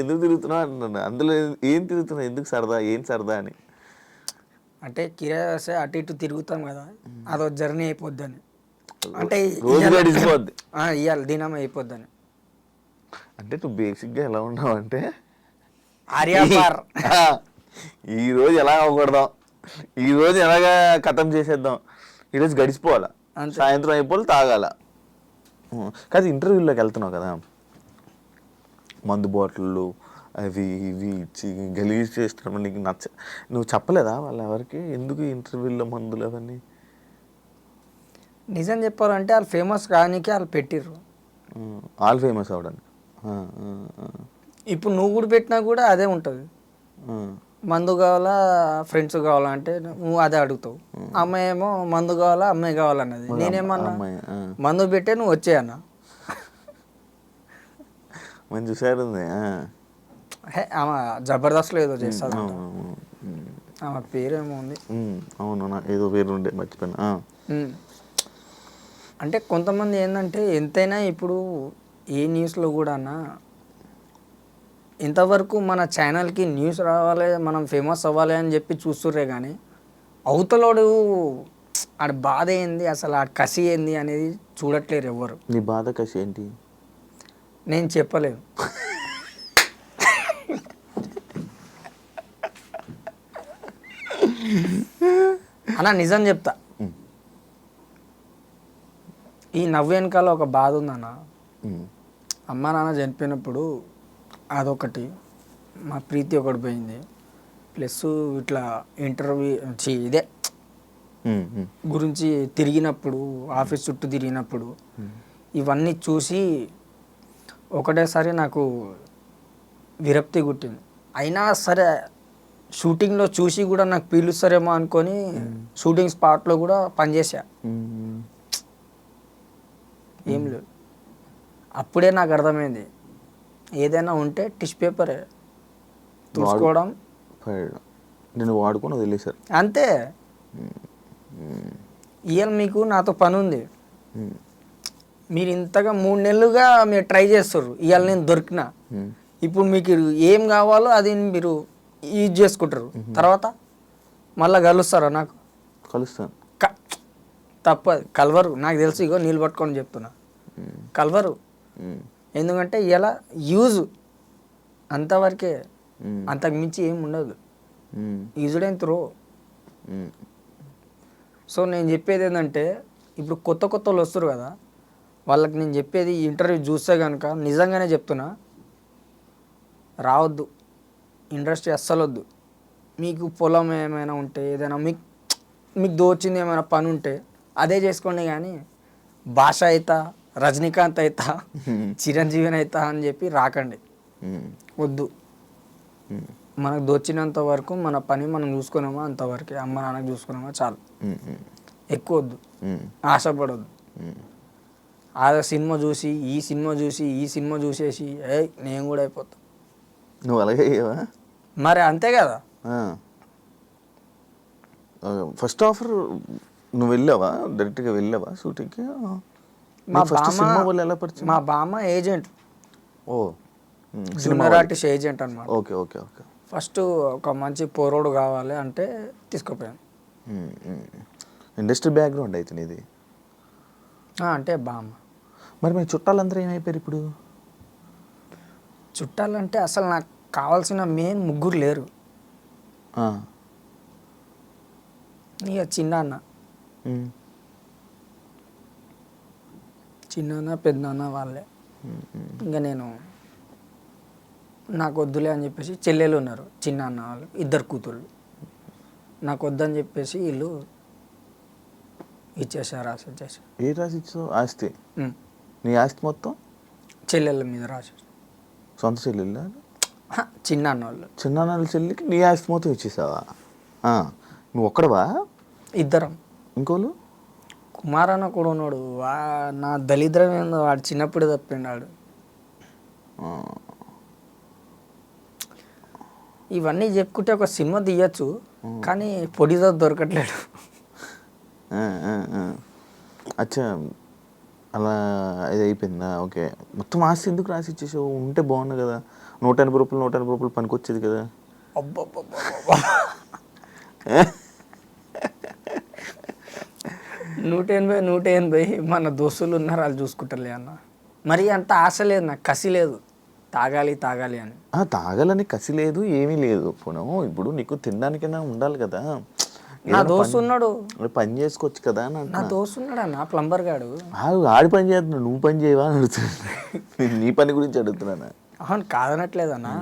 ఎందుకు తిరుగుతున్నావు అంటున్నాను. అందులో ఏం తిరుగుతున్నావు? ఎందుకు సరదా? ఏం సరదా అని అంటే కిరాయి వస్తే అటు ఇటు తిరుగుతాం కదా, అదో జర్నీ అయిపోద్దని. అంటే గడిచిపోద్ది, ఇవాళ దినం అయిపోద్దని. అంటే నువ్వు బేసిక్గా ఎలా ఉన్నావు అంటే, ఆర్యాపార్ ఈరోజు ఎలా అవ్వకూడదాం, ఈరోజు ఎలాగా ఖతం చేసేద్దాం, ఈరోజు గడిచిపోవాలా, సాయంత్రం అయిపోవాలి, తాగాల. కాదు, ఇంటర్వ్యూలోకి వెళ్తున్నావు కదా, మందు బాటిళ్ళు అవి ఇవి ఇచ్చి గలీజ్ చేస్తున్నావు. నీకు నువ్వు చెప్పలేదా వాళ్ళు ఎవరికి ఎందుకు ఇంటర్వ్యూలో మందులు అవన్నీ? నిజం చెప్పాలంటే వాళ్ళు ఫేమస్ కానీకి వాళ్ళు పెట్టిర్రు. వాళ్ళు ఫేమస్ అవడానికి. ఇప్పుడు నువ్వు కూడా పెట్టినా కూడా అదే ఉంటుంది. మందు కావాలా, ఫ్రెండ్స్ కావాలా అంటే నువ్వు అదే అడుగుతావు. అమ్మాయి ఏమో మందు కావాలా, అమ్మాయి కావాలన్నది. నేనేమన్నా మందు పెట్టే నువ్వు వచ్చేయన్నా. మంచి హుషారు ఉంది. ఆమె జబర్దస్త్లో ఏదో చేస్తుంది, ఆమె పేరేమో ఉంది. అవును, ఏదో పేరు ఉండే మర్చిపోయినా. అంటే కొంతమంది ఏంటంటే ఎంతైనా ఇప్పుడు ఏ న్యూస్లో కూడా ఇంతవరకు మన ఛానల్కి న్యూస్ రావాలి, మనం ఫేమస్ అవ్వాలి అని చెప్పి చూస్తుర్రే కానీ అవతలోడు ఆడ బాధ ఏంది, అసలు ఆడ కసి ఏంది అనేది చూడట్లేరు ఎవ్వరు. నీ బాధ కసి ఏంటి? నేను చెప్పలేను. అన్న నిజం చెప్తా, ఈ నవ్వు వెనకాల ఒక బాధ ఉందన్న. అమ్మ నాన్న చనిపోయినప్పుడు అదొకటి, మా ప్రీతి ఒకటి పోయింది, ప్లస్ ఇట్లా ఇంటర్వ్యూ ఇదే గురించి తిరిగినప్పుడు, ఆఫీస్ చుట్టూ తిరిగినప్పుడు ఇవన్నీ చూసి ఒకటేసారి నాకు విరక్తి గుట్టింది. అయినా సరే షూటింగ్లో చూసి కూడా నాకు పీలుస్తారేమో అనుకొని షూటింగ్ స్పాట్లో కూడా పనిచేసా. ఏం లేదు, అప్పుడే నాకు అర్థమైంది ఏదైనా ఉంటే టిష్యూ పేపరే తుడుచుకోవడం పడేయడం. నేను వాడుకొని వదిలేశారు. అంతే. ఇవాళ మీకు నాతో పని ఉంది, మీరు ఇంతగా 3 నెలలుగా మీరు ట్రై చేస్తారు, ఇవాళ నేను దొరికిన, ఇప్పుడు మీకు ఏం కావాలో అది మీరు యూజ్ చేసుకుంటారు, తర్వాత మళ్ళీ కలుస్తారా నాకు? కలుస్తాను. తప్పదు, కలవరు. నాకు తెలుసు, ఇగో నీళ్ళు పట్టుకొని చెప్తున్నా, కలవరు. ఎందుకంటే ఇలా యూజ్ అంతవరకే, అంతకు మించి ఏం ఉండదు. Used and throw. సో నేను చెప్పేది ఏంటంటే, ఇప్పుడు కొత్త వాళ్ళు వస్తారు కదా, వాళ్ళకి నేను చెప్పేది ఈ ఇంటర్వ్యూ చూస్తే కనుక నిజంగానే చెప్తున్నా, రావద్దు ఇండస్ట్రీ, అస్సలు వద్దు. మీకు పొలం ఏమైనా ఉంటే, ఏదైనా మీకు దోచింది ఏమైనా పని ఉంటే అదే చేసుకోండి, కానీ భాష అవుతా, రజనీకాంత్ అవుతా, చిరంజీవిని అవుతా అని చెప్పి రాకండి, వద్దు. మనకు దోచినంత వరకు మన పని మనం చూసుకున్నామా అంతవరకే, అమ్మ నాన్నకు చూసుకున్నామా చాలు, ఎక్కువ వద్దు, ఆశపడొద్దు. ఆ సినిమా చూసి ఈ సినిమా చూసేసి నేను కూడా అయిపోతా. నువ్వు అలాగే మరి అంతే కదా. ఫస్ట్ ఆఫర్ నువ్వు వెళ్ళావా, డైరెక్ట్గా వెళ్ళావా షూటింగ్కి? మా బామ్మ ఏజెంట్, ఓ జూనియర్ ఆర్టిస్ట్ ఏజెంట్ అనమాట. Okay okay okay. ఫస్ట్ ఒక మంచి పోరోడు కావాలి అంటే తీసుకుపోయాను. ఇండస్ట్రీ బ్యాక్గ్రౌండ్ అయితే ఇది అంటే బామ్మ. మరి మీ చుట్టాలందరూ ఏమైపోయారు ఇప్పుడు? చుట్టాలంటే అసలు నాకు కావాల్సిన మెయిన్ 3 లేరు. ఇక చిన్నాన్న, పెద్దనాన్న వాళ్ళే. ఇంకా నేను నాకు వద్దులే అని చెప్పేసి, చెల్లెలు ఉన్నారు చిన్నాన్న వాళ్ళు, 2 కూతుళ్ళు. నాకు వద్దని చెప్పేసి వీళ్ళు ఇచ్చేసారు, రాసి ఇచ్చేసారు. ఏ రాసి ఇచ్చావు? ఆస్తి? నీ ఆస్తి మొత్తం చెల్లెళ్ళ మీద రాసేసారు. సొంత చెల్లెళ్ళ? చిన్నాన్న వాళ్ళు. చిన్నాన్న చెల్లికి నీ ఆస్తి మొత్తం ఇచ్చేసావా? నువ్వు ఒక్కడవా? 2. ఇంకోళ్ళు కుమారన్న కూడా ఉన్నాడు. నా దళిద్రం ఏందో, వాడు చిన్నప్పుడు తప్పిండాడు. ఇవన్నీ చెప్పుకుంటే ఒక సినిమా తీయచ్చు, కానీ పొడితో దొరకట్లేడు. అచ్చా, అలా ఇది అయిపోయిందా? ఓకే. మొత్తం ఆస్తి ఎందుకు రాసి ఇచ్చేసావు? ఉంటే బాగుంది కదా, 180 రూపాయలు పనికొచ్చేది కదా. అబ్బబ్బబ్బా, 180 మన దోస్తులు ఉన్నారు, వాళ్ళు చూసుకుంటారులే అన్న. మరీ అంత ఆశ లేదు నాకు, కసి లేదు, తాగాలి అని. తాగాలని కసి లేదు, ఏమీ లేదు. ఇప్పుడు నీకు తినడానికైనా ఉండాలి కదా. నా దోస్తు ఉన్నాడు, పని చేసుకోవచ్చు కదా. నా దోస్తు ఉన్నాడు అన్న, ప్లంబర్ గాడు. ఆడి పని చేస్తున్నాడు, నువ్వు పని చేయవా అని అడుగుతున్నా. నీ పని గురించి అడుగుతున్నానా? అవును, కాదనట్లేదన్నా.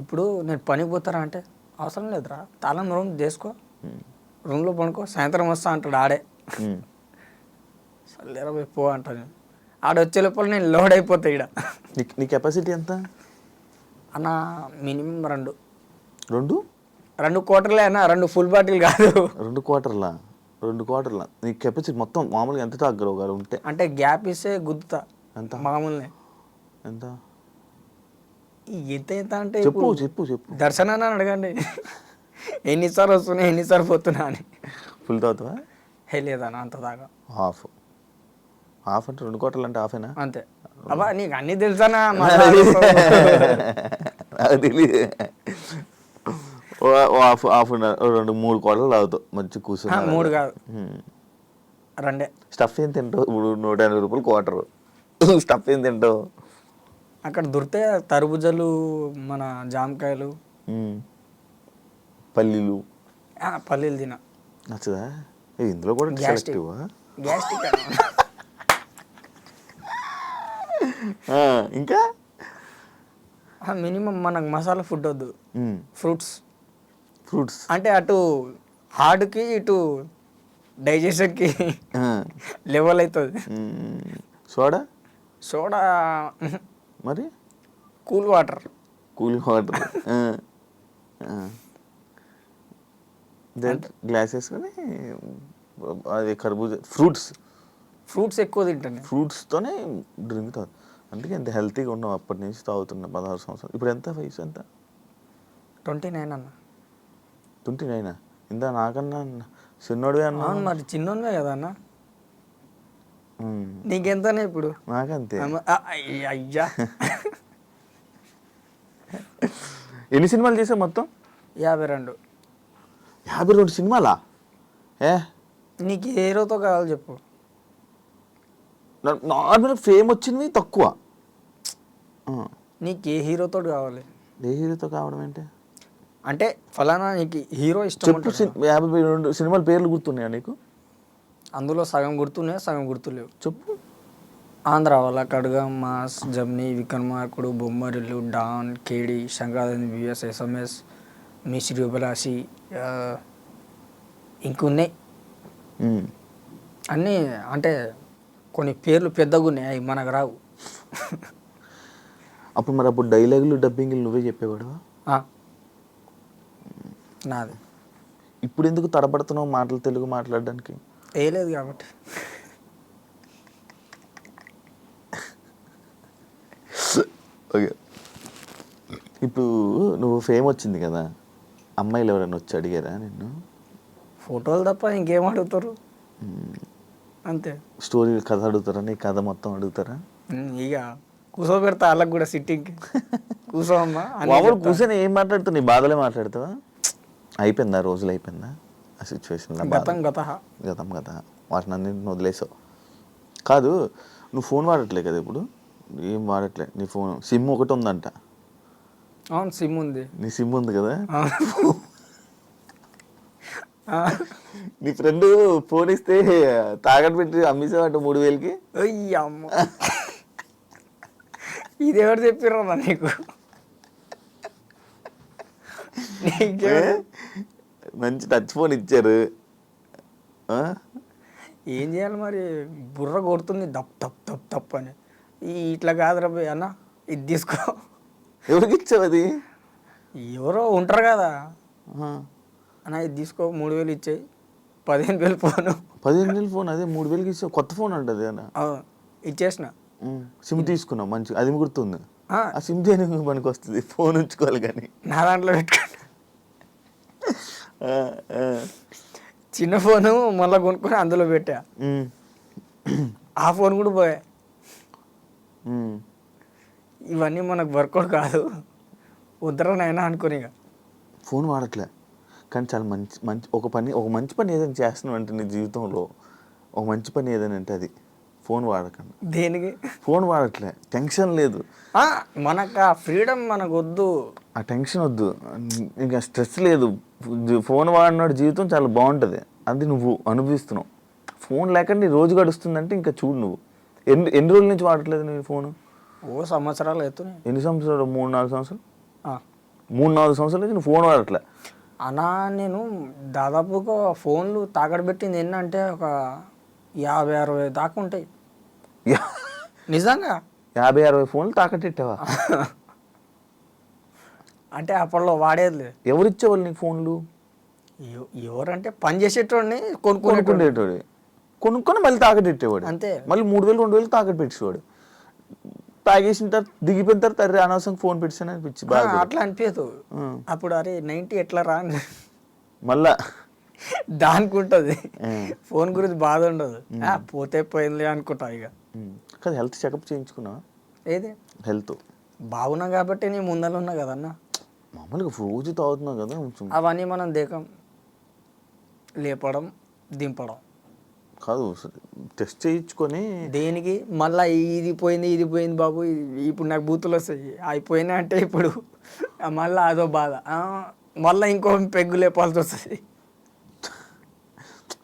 ఇప్పుడు నేను పనికి పోతారా అంటే, అవసరం లేదురా, తాళం రూమ్ చేసుకో, రూమ్లో పడుకో, సాయంత్రం వస్తా అంటాడు ఆడే. సర్లేరా పో అంటాను. ఆడ వచ్చే లోపల నేను లోడ్ అయిపోతా. ఇక్కడ నీ కెపాసిటీ ఎంత అన్న? మినిమం 2 క్వార్టర్లే అన్న, 2 ఫుల్ బాటిల్ కాదు. 2 క్వార్టర్లా నీ కెపాసిటీ మొత్తం మామూలుగా ఎంత తాగలవు ఉంటే? అంటే గ్యాప్ ఇస్తే గుద్దుతా. ఎంత మామూలునే? ఎంత ఎంత అంటే చెప్పు దర్శనాన్ని అడగండి, ఎన్నిసార్లు వస్తున్నా ఎన్నిసార్లు పోతున్నా అని. ఫుల్ తాగుతావా? లేదన్నా, అంత దాకా. హాఫ్ అంటే 2 క్వార్టర్లు అంటే హాఫేనా? అంతే. అబ్బా నీకు అన్నీ తెలుసానా? తెలియదు. హాఫ్ 2-3 క్వార్టర్లు తాగుతావు మంచి కూర్చొని. 3 కాదు, 2. స్టఫ్ ఏం తింటావు? ఇప్పుడు 180 రూపాయలు క్వార్టర్, స్టఫ్ ఏం తింటావు? అక్కడ దొరికితే తరబుజలు, మన జామకాయలు, పల్లీలు తిన. నచ్చదా? ఇందులో కూడా గ్యాస్ట్రిక్. ఇంకా మినిమం మనకు మసాలా ఫుడ్ వద్దు. ఫ్రూట్స్ అంటే అటు హార్డ్కి ఇటు డైజెషన్కి లెవెల్ అవుతుంది. సోడా మరి కూల్ వాటర్ గ్లాస్ వేసుకొని అది కర్బూజా ఫ్రూట్స్ ఎక్కువ తింటాను. ఫ్రూట్స్తోనే డ్రింక్ తాగు. అందుకే ఇంత హెల్తీగా ఉన్నావు అప్పటి నుంచి తాగుతున్నా 16 సంవత్సరాలు. ఇప్పుడు ఎంత వయసు ఎంత? 29 అన్న. 29 ఇందా నాకన్నా చిన్నోడివే అన్నా. అవును మరి చిన్నోన్వే కదా అన్న. నీకెంతనే ఇప్పుడు? నాకంతే. అయ్యా ఎన్ని సినిమాలు చేసావు మొత్తం? 52. 52 సినిమాలా? నీకు ఏ హీరోతో కావాలి చెప్పు. నార్మల్ ఫేమ్ వచ్చింది తక్కువ. నీకు ఏ హీరోతో కావాలి? ఏ హీరోతో కావడం ఏంటి అంటే ఫలానా నీకు హీరో ఇష్టం చెప్పు. 52 సినిమాల పేర్లు గుర్తున్నాయా నీకు? అందులో సగం గుర్తున్నాయి, సగం గుర్తులేవు. చెప్పు. ఆంధ్ర వాళ్ళ ఖడ్గం, మాస్, జమ్ని, Vikramarkudu, Bommarillu, don, Kedi, Shankaranand, BS, SMS, మిశ్రీ అభిలాషి, ఇంకున్నాయి అన్నీ. అంటే కొన్ని పేర్లు పెద్దగా ఉన్నాయి, అవి మనకు రావు. అప్పుడు మరి అప్పుడు డైలాగులు డబ్బింగ్లు నువ్వే చెప్పేవాడు? నాది. ఇప్పుడు ఎందుకు తడబడుతున్నావు మాటలు తెలుగు మాట్లాడడానికి? వేయలేదు కాబట్టి. ఓకే, ఇప్పుడు నువ్వు ఫేమ్ వచ్చింది కదా, అమ్మాయిలు ఎవరైనా వచ్చి అడిగారా నిన్ను? ఫోటోలు తప్ప ఇంకేం అడుగుతారు? అంతే. స్టోరీ కథ అడుగుతారా? నీ కథ మొత్తం అడుగుతారా? ఇక కూర్చోబెడతా వాళ్ళకి కూడా సిట్టింగ్కి. కూర్చోమ్మా మామూలు కూర్చొని ఏం మాట్లాడుతావు? నీ బాధలే మాట్లాడతావా? అయిపోయిందా? రోజులు అయిపోయిందా ఆ సిచ్యువేషన్? గతం గత వాటిని అన్నింటిని వదిలేసావు. కాదు, నువ్వు ఫోన్ వాడట్లే కదా ఇప్పుడు? ఏం వాడట్లే. నీ ఫోన్ సిమ్ ఒకటి ఉందంట. అవును, సిమ్ ఉంది. నీ సిమ్ ఉంది కదా? నీ ఫ్రెండ్ ఫోన్ ఇస్తే తాగట్టు పెట్టి అమ్మేసావంట 3000కి. అమ్మ, ఇది ఎవరు చెప్పిర్రా నీకు? మంచి టచ్ ఫోన్ ఇచ్చారు. ఏం చేయాలి మరి? బుర్ర కొడుతుంది దప్ దప్ దప్ దప్ అని. ఇట్లా కాదురా భయ్ అన్న, ఇది తీసుకో. ఎవరికి ఇచ్చావు అది? ఎవరో ఉంటారు కదా అన్న, ఇది తీసుకో, 3000 ఇచ్చాయి, 15,000 ఫోను. 15,000 ఫోన్? అదే 3000కి ఇచ్చావు. కొత్త ఫోన్ అంటది అన్న. ఇచ్చేసిన. సిమ్ తీసుకున్నావు మంచి, అది గుర్తుంది. ఆ సిమ్ దేనికి పనికి వస్తుంది? ఫోన్ ఉంచుకోవాలి కానీ. నా దాంట్లో పెట్టుకున్నా. చిన్న ఫోను మళ్ళీ కొనుక్కొని అందులో పెట్టా. ఆ ఫోన్ కూడా పోయా. ఇవన్నీ మనకు వర్కౌట్ కాదు, వద్దరనైనా అనుకుని ఇక ఫోన్ వాడట్లే. కానీ చాలా మంచి మంచి ఒక మంచి పని ఏదైనా చేస్తున్నావు అంటే నీ జీవితంలో ఒక మంచి పని ఏదైనా అంటే అది ఫోన్ వాడకండి. దేనికి? ఫోన్ వాడట్లే, టెన్షన్ లేదు మనకు. ఆ ఫ్రీడమ్ మనకు వద్దు, ఆ టెన్షన్ వద్దు, ఇంకా స్ట్రెస్ లేదు. ఫోన్ వాడినాడు జీవితం చాలా బాగుంటుంది, అది నువ్వు అనుభవిస్తున్నావు. ఫోన్ లేకుండా నీ రోజు గడుస్తుందంటే ఇంకా చూడు నువ్వు. ఎన్ని రోజుల నుంచి వాడట్లేదు నీ ఫోను? సంవత్సరాలు అవుతున్నాయి. ఎన్ని సంవత్సరాలు? 3-4 సంవత్సరాలు. 3-4 సంవత్సరాల నుంచి నువ్వు ఫోన్ వాడట్లే అన్నా. నేను దాదాపుగా ఫోన్లు తాకట్టు పెట్టింది ఏంటంటే ఒక 50-60 దాకా ఉంటాయి. నిజంగా 50-60 ఫోన్లు తాకట్టెట్టావా? అంటే అప్పట్లో వాడేది. ఎవరు ఇచ్చేవాళ్ళు నీకు ఫోన్లు? ఎవరంటే పని చేసేటోడిని కొనుక్కునేటోడు, కొనుక్కొని మళ్ళీ తాకట్టెట్టేవాడు. అంతే. మళ్ళీ 3,000-2,000 తాకట్టు పెట్టేవాడు. తాగేసిన తర్వాత దిగిపోయిన తర్వాత అరే అనవసరం ఫోన్ పెట్టాను అనిపించి బాగా అట్లా అనిపించదు. అప్పుడు అరే 90 ఎట్లా రా మళ్ళా దానికి ఉంటుంది. ఫోన్ గురించి బాధ ఉండదు, పోతే పోయింది అనుకుంటా ఇక. కదా హెల్త్ చెకప్ చేయించుకున్నావా? ఏది హెల్త్ బాగున్నా కాబట్టి నేను ముందర ఉన్నా కదన్నా. మామూలుగా రోజు తాగుతున్నావు కదా. అవన్నీ మనం దేకం, లేపడం దింపడం కాదు, టెస్ట్ చేయించుకొని. దేనికి? మళ్ళీ ఇది పోయింది బాబు, ఇప్పుడు నాకు బూతులు వస్తాయి. అయిపోయినా అంటే ఇప్పుడు మళ్ళీ అదో బాధ, మళ్ళీ ఇంకో పెగ్గు లేపాల్సి వస్తుంది.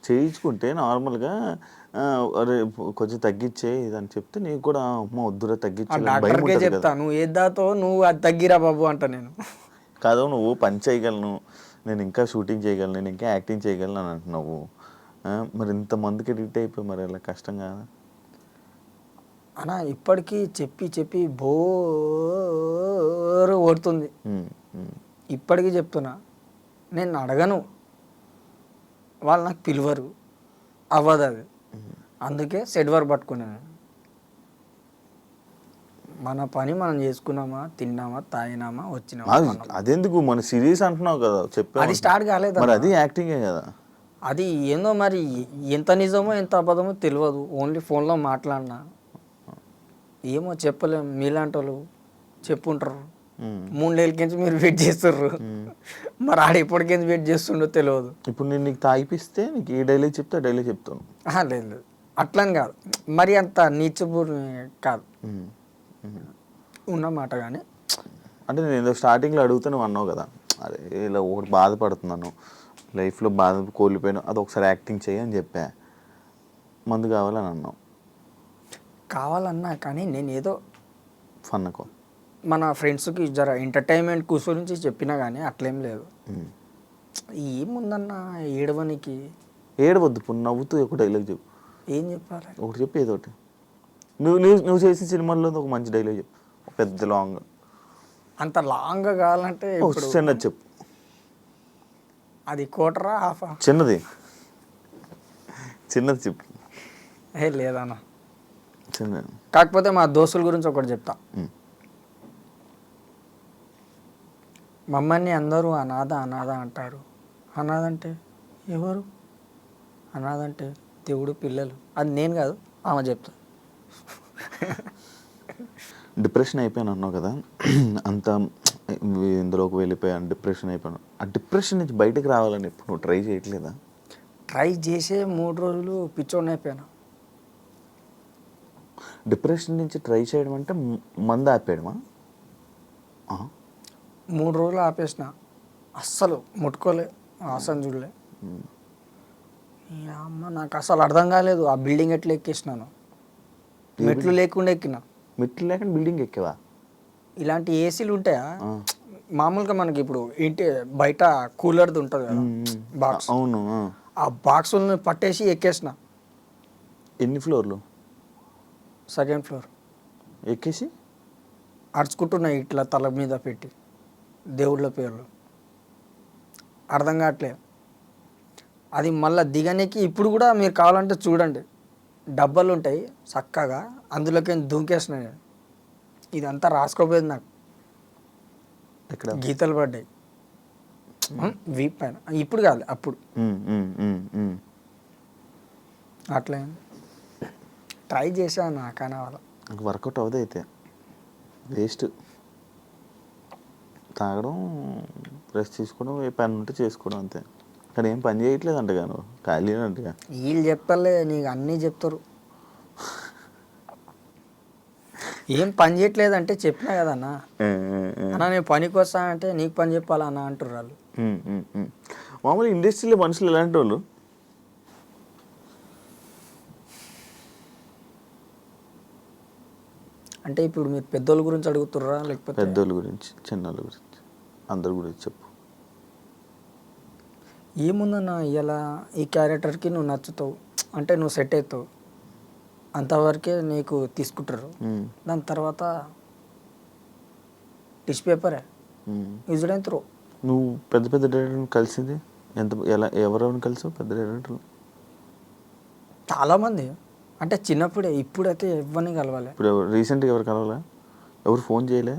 చేయించుకుంటే నార్మల్గా అరే కొంచెం తగ్గించే ఇదని చెప్తే నీకు కూడా అమ్మ వద్దురా తగ్గించే డాక్టర్కే చెప్తా, నువ్వు ఏ దాతో నువ్వు అది తగ్గిరా బాబు అంట నేను. కాదు, నువ్వు పని చేయగలను, నేను ఇంకా షూటింగ్ చేయగలను, నేను ఇంకా యాక్టింగ్ చేయగలను అని అంటున్నావు. మరి ఇంతమందికి ఎడిక్ట్ అయిపోయి మరి అలా కష్టం కాదా అన్నా? ఇప్పటికీ చెప్పి బోరు కొడుతుంది. ఇప్పటికీ చెప్తున్నా, నేను అడగను, వాళ్ళు నాకు పిలువరు, అవ్వదు అది. అందుకే సెడ్వర్ పట్టుకున్నాను. మన పని మనం చేసుకున్నామా, తిన్నామా, తాగినామా, వచ్చినామా, కొన్నామా. అదెందుకు మన సిరీస్ అంటున్నావు కదా చెప్పా అది స్టార్ట్ కాలేదు. మరి అది యాక్టింగే కదా. అది ఏందో మరి ఎంత నిజమో ఎంత అబద్ధమో తెలియదు. ఓన్లీ ఫోన్లో మాట్లాడినా ఏమో చెప్పలేం. మీలాంటి వాళ్ళు చెప్పుంటారు. 3 నెలలకించి మీరు వెయిట్ చేస్తుర్రు. మరి ఆడ ఎప్పటికించి వెయిట్ చేస్తుండో తెలియదు. ఇప్పుడు నేను నీకు తాగిపిస్తే నీకు ఏ డైలాగ్ చెప్తే ఆ డైలాగ్ చెప్తాను. లేదు లేదు అట్లని కాదు, మరి అంత నీచపూర్ కాదు ఉన్నమాట. కానీ అంటే నేను ఏదో స్టార్టింగ్లో అడుగుతూ నువ్వు అన్నావు కదా, అరే ఇలా ఒకటి బాధపడుతున్నాను, లైఫ్లో బాధ కోల్పోయాను, అది ఒకసారి యాక్టింగ్ చేయి అని చెప్పా. మందు కావాలని అన్నావు. కావాలన్నా కానీ నేను ఏదో ఫన్నకో మన ఫ్రెండ్స్కి జర ఎంటర్టైన్మెంట్ గురించి చెప్పినా కానీ అట్లేం లేదు. ఏముందన్న ఏడవనికి. ఏడవద్దు, ఇప్పుడు నవ్వుతూ ఒక డైలాగ్ చెప్పు. ఏం చెప్పాలి? ఒకటి చెప్పు, ఏదో ఒకటి. నువ్వు చేసిన సినిమాల్లో ఒక మంచి డైలాగ్ చెప్పు, పెద్ద లాంగ్. అంత లాంగ్ కావాలంటే ఇప్పుడు చిన్నది చెప్పు. అది కోటరా హాఫా? చిన్నది చెప్పు. లేదన్న చిన్నది. కాకపోతే మా దోస్తుల గురించి ఒకటి చెప్తా. మమ్మల్ని అందరూ అనాథ అనాథ అంటారు. అనాథ అంటే ఎవరు? అనాథ అంటే దేవుడు పిల్లలు. అది నేను కాదు, ఆమె చెప్తా. డిప్రెషన్ అయిపోయాను అన్నావు కదా, అంత ఇందులోకి వెళ్ళిపోయాను, డిప్రెషన్ అయిపోయాను. ఆ డిప్రెషన్ నుంచి బయటకు రావాలని ఇప్పుడు నువ్వు ట్రై చేయట్లేదా? ట్రై చేసే 3 రోజులు పిచ్చోడిని అయిపోయాను. డిప్రెషన్ నుంచి ట్రై చేయడం అంటే మందు ఆపేయడమా? 3 రోజులు ఆపేసిన, అస్సలు ముట్టుకోలే, ఆసన చూడలే. అమ్మ నాకు అసలు అర్థం కాలేదు. ఆ బిల్డింగ్ ఎట్లా ఎక్కేసినాను, మెట్లు లేకుండా ఎక్కినా. మెట్లు లేకుండా బిల్డింగ్ ఎక్కేవా? ఇలాంటి ఏసీలు ఉంటాయా? మామూలుగా మనకి ఇప్పుడు ఇంటి బయట కూలర్ది ఉంటుంది కదా బాక్స్, అవును. ఆ బాక్సులను పట్టేసి ఎక్కేసిన. ఎన్ని ఫ్లోర్లు? 2nd ఫ్లోర్ ఎక్కేసి అరుచుకుంటున్నాయి ఇట్లా తల మీద పెట్టి దేవుళ్ళ పేర్లు. అర్థం కావట్లేదు. అది మళ్ళీ దిగనికి ఇప్పుడు కూడా మీరు కావాలంటే చూడండి, డబ్బాలు ఉంటాయి చక్కగా, అందులోకి దూకేసినాయి. ఇదంతా రాసుకోపోయేది నాకు. ఎక్కడ గీతలు పడ్డాయి వీప్ పైన. ఇప్పుడు కాదు, అప్పుడు. అట్లే ట్రై చేశాను, నాకనే వాళ్ళ నాకు వర్కౌట్ అవ్వదు. అయితే వేస్ట్. తాగడం, రెస్ట్ తీసుకోవడం, ఏ పని ఉంటే చేసుకోవడం అంతే. కానీ ఏం పని చేయట్లేదు అంటగా, నువ్వు ఖాళీ అంటగా. వీళ్ళు చెప్తారులే, నీకు అన్నీ చెప్తారు. ఏం పని చేయట్లేదు అంటే చెప్పినా కదన్నా, అన్న నేను పనికి వస్తానంటే నీకు పని చెప్పాలన్నా అంటారు వాళ్ళు. మామూలు ఇండస్ట్రీలో మనుషులు ఎలాంటి వాళ్ళు? అంటే ఇప్పుడు మీరు పెద్దోళ్ళ గురించి అడుగుతుర్రా లేకపోతే? పెద్దోళ్ళ గురించి, చిన్నోళ్ళ గురించి, అందరి గురించి చెప్పు. ఏముందన్నా, ఇలా ఈ క్యారెక్టర్కి నువ్వు నచ్చుతావు అంటే నువ్వు సెట్ అవుతావు, అంతవరకే నీకు తీసుకుంటారు. దాని తర్వాత టిష్యూ పేపరే యూజ్డ్ అండ్ త్రో. నువ్వు పెద్ద పెద్ద డైరెక్టర్ని కలిసింది ఎవరెవరిని కలిసావు? పెద్ద డైరెక్టర్లు చాలామంది. అంటే చిన్నప్పుడే, ఇప్పుడైతే ఎవరిని కలవాలి. ఇప్పుడు రీసెంట్గా ఎవరు కలవాలా? ఎవరు ఫోన్ చేయలే?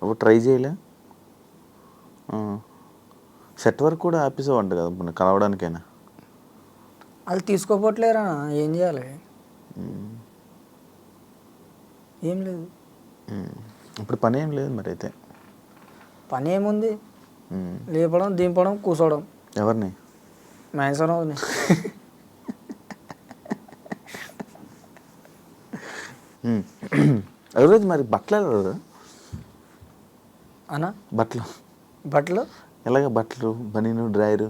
ఎవరు ట్రై చేయలే? సెట్ వర్క్ కూడా ఆపేసావు అంట కదా మన కలవడానికైనా. అది తీసుకోపోవట్లేరా, ఏం చేయాలి? ఏం లేదు. ఇప్పుడు పని ఏం లేదు మరి అయితే. పని ఏముంది, లేపడం, దింపడం, కూర్చోవడం. ఎవరిని? మ్యాన్సన్. ఎవరోజు మరి బట్టలు ఎవరు అన్నా? బట్టలు ఎలాగ? బట్టలు, బనీను, డ్రైయరు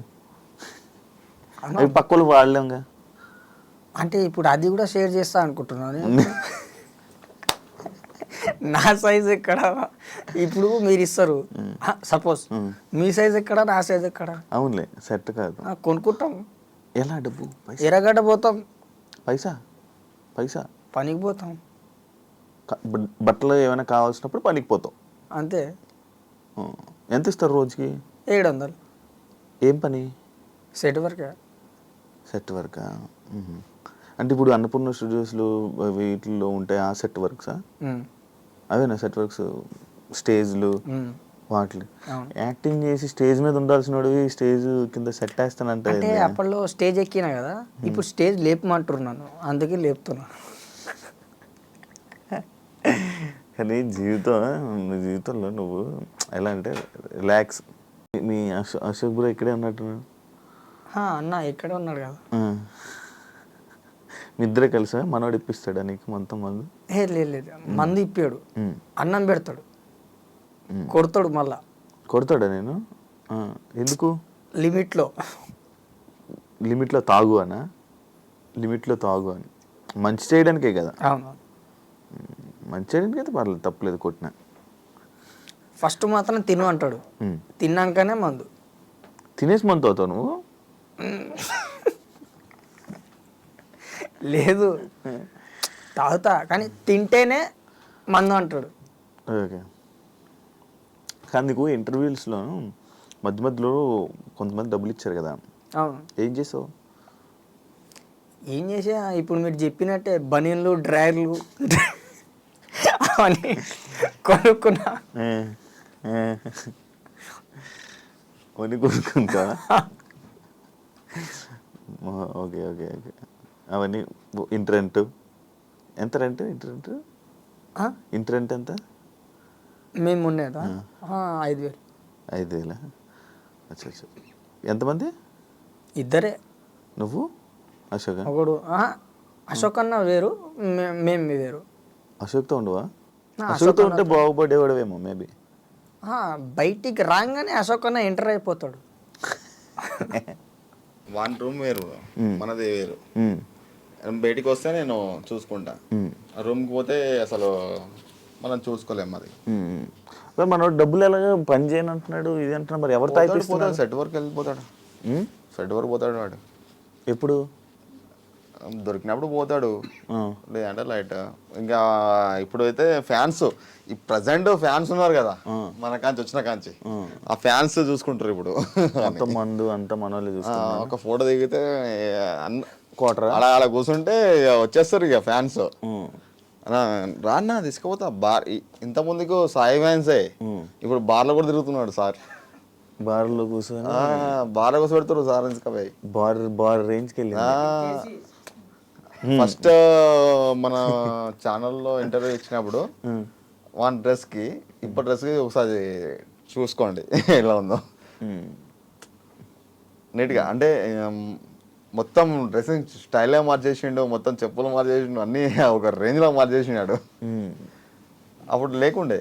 అవి పక్కలు వాడలేంగా. అంటే ఇప్పుడు అది కూడా షేర్ చేస్తా అనుకుంటున్నాను. నా సైజ్ ఎక్కడ? ఇప్పుడు మీరు ఇస్తారు, సపోజ్ మీ సైజ్ ఎక్కడ, నా సైజ్ ఎక్కడ? అవునులే, సెట్ కాదు. కొనుక్కుంటాం. ఎలా? డబ్బు, ఎర్రగడ్డ పోతాం, పైసా పనికి పోతాం. బట్టలు ఏమైనా కావాల్సినప్పుడు పనికి పోతాం అంతే. ఎంత ఇస్తారు రోజుకి? 700. ఏం పని? Set work. సెట్ వర్కా? అంటే ఇప్పుడు అన్నపూర్ణ స్టూడియోస్లో వీటిల్లో ఉంటాయి ఆ సెట్ వర్క్సా? అవేనా సెట్ వర్క్స్, స్టేజ్లు వాటిలు? అవును. యాక్టింగ్ చేసి స్టేజ్ మీద ఉండాల్సిన స్టేజ్ కింద సెట్ వేస్తానంటే అంటే అప్పట్లో స్టేజ్ ఎక్కినా కదా, ఇప్పుడు స్టేజ్ లేపమంటారు నన్ను, అందుకే లేపుతున్నాను. కానీ నీ జీవితంలో నువ్వు ఎలా అంటే రిలాక్స్. మీ అశోక్ బ్రో ఇక్కడే ఉన్నట్టున్నాడు. అన్న ఇక్కడే ఉన్నాడు కదా. మీ ఇద్దరే కలిసా? మనోడు ఇప్పిస్తాడా నీకు మొత్తం మందు? లేదు, మందు ఇప్పాడు, అన్నం పెడతాడు, కొడతాడు, మళ్ళా కొడతాడా? నేను ఎందుకు? లిమిట్లో తాగు అనా? లిమిట్లో తాగు అని మంచి చేయడానికే కదా. అవును, మంచి చేయడానికి అయితే పర్లేదు, తప్పలేదు కొట్టినా. ఫస్ట్ మాత్రం తిను అంటాడు, తిన్నాకనే మందు. తినేసి మందు అవుతావు నువ్వు? లేదు, తాగుతా కానీ తింటేనే మందు అంటాడు. ఓకే. కానీ నీకు ఇంటర్వ్యూస్లో మధ్య మధ్యలో కొంతమంది డబ్బులు ఇచ్చారు కదా, అవును. ఏం చేసావు? ఏం చేసా, ఇప్పుడు మీరు చెప్పినట్టే బనీన్లు, డ్రైర్లు అవన్నీ కొనుక్కున్నా. కొని కొనుక్కుంటా? Okay okay okay. అవన్నీ ఇంటి రెంట్ ఎంత? ఇంటి రెంట్ ఎంత? మేము ఉండేదా 5,000. 5,000? అచ్చా. ఎంతమంది? ఇద్దరే. నువ్వు అశోక్? ఒకడు అశోక్ అన్న వేరు, మేము వేరు. అశోక్తో ఉండవా? అశోక్తో ఉంటే బాగుపడేవాడవేమో మేబీ. బయటికి రాగానే అశోక్ అన్న ఎంటర్ అయిపోతాడు. వన్ రూమ్ వేరు, మనది వేరు. బయటికి వస్తే నేను చూసుకుంటా, రూమ్కి పోతే అసలు మనం చూసుకోలేము. అది మనోడు డబ్బులు ఎలాగ పని చేయను అంటున్నాడు, ఇది అంటున్నాడు, మరి ఎవరు తాగిపోతాడు? సెట్ వర్క్ వెళ్ళిపోతాడు. సెట్ వర్క్ పోతాడు వాడు. ఎప్పుడు దొరికినప్పుడు పోతాడు, లేదంటే లైట్. ఇంకా ఇప్పుడు అయితే ఫ్యాన్స్, ఈ ప్రజెంట్ ఫ్యాన్స్ ఉన్నారు కదా మన కాంచి వచ్చిన కాంచి, ఆ ఫ్యాన్స్ చూసుకుంటారు ఇప్పుడు. అంత మందు అంత మనోళ్ళు చూసుకుంటారు. ఒక ఫోటో దిగితే అలా అలా కూర్చుంటే వచ్చేస్తారు ఇక ఫ్యాన్స్. రాన్నా తీసుకుపోతా బార్. ఇంత ముందుకు సాయి ఫ్యాన్సే, ఇప్పుడు బార్లో కూడా తిరుగుతున్నాడు సార్. బార్లో కూర్చొని బార్లో కూర్చో పెడతారు సార్ తీసుకుపోయి. బార్ రేంజ్కి వెళ్ళి ఫస్ట్ మన ఛానల్లో ఇంటర్వ్యూ ఇచ్చినప్పుడు వన్ డ్రెస్కి ఇప్పుడు డ్రెస్కి ఒకసారి చూసుకోండి ఎలా ఉందో నీట్గా. అంటే మొత్తం డ్రెస్సింగ్ స్టైలే మార్చేసిండు, మొత్తం చెప్పులు మార్చేసిండు, అన్నీ ఒక రేంజ్లో మార్చేసినాడు. అప్పుడు లేకుండే.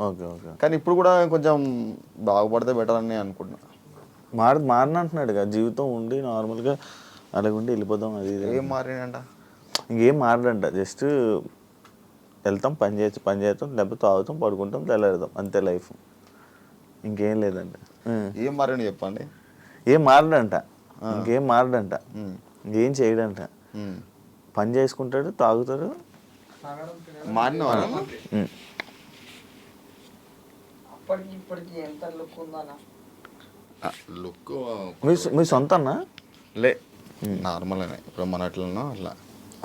Okay okay. కానీ ఇప్పుడు కూడా కొంచెం బాగుపడితే బెటర్ అని అనుకుంటున్నా. మారినంటున్నాడు కదా, జీవితం ఉండి నార్మల్గా అలాగుండి వెళ్ళిపోదాం. అది ఏం మారినంట? ఇంకేం మారడంట, జస్ట్ వెళ్తాం, పని చేస్తాం, లేకపోతే తాగుతాం, పడుకుంటాం, తెల్లారుతాం, అంతే లైఫ్, ఇంకేం లేదంట. ఏం మారిండు చెప్పండి? ఏం మారడంట, ఇంకేం మారడంట, ఇంకేం చేయడంట, పని చేసుకుంటాడు, తాగుతాడు. లుక్ మీ సొంతన్నా? లే, నార్మల్ అనే ఇప్పుడు మన అట్లనో అట్లా.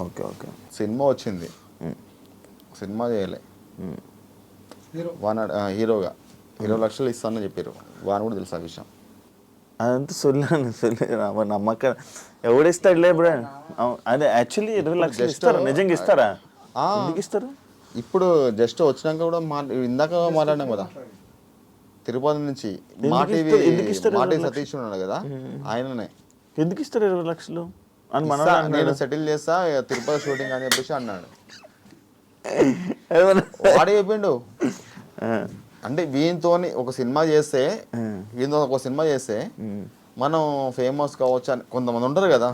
Okay okay. సినిమా వచ్చింది, సినిమా చేయలే, హీరోగా 20 లక్షలు ఇస్తానని చెప్పారు. వాని కూడా తెలుసు ఆ విషయం. అదంతా నమ్మక ఎవడిస్తాడులే ఇప్పుడు. అదే యాక్చువల్లీ 20 లక్షలు ఇస్తారా? నిజంగా ఇస్తారా? ఎందుకు ఇస్తారు? ఇప్పుడు జస్ట్ వచ్చినాక కూడా ఇందాక మాట్లాడినాం కదా, తిరుపతి నుంచి మా టీవీ సతీష్ ఉన్నాడు కదా, ఆయననే. ఎందుకు ఇస్తారు 20 లక్షలు అని? నేను సెటిల్ చేస్తా తిరుపతి షూటింగ్ అని చెప్పేసి అన్నాడు. వాడే చెప్పిండు. అంటే వీనితోని ఒక సినిమా చేస్తే మనం ఫేమస్ కావచ్చు అని కొంతమంది ఉంటారు కదా.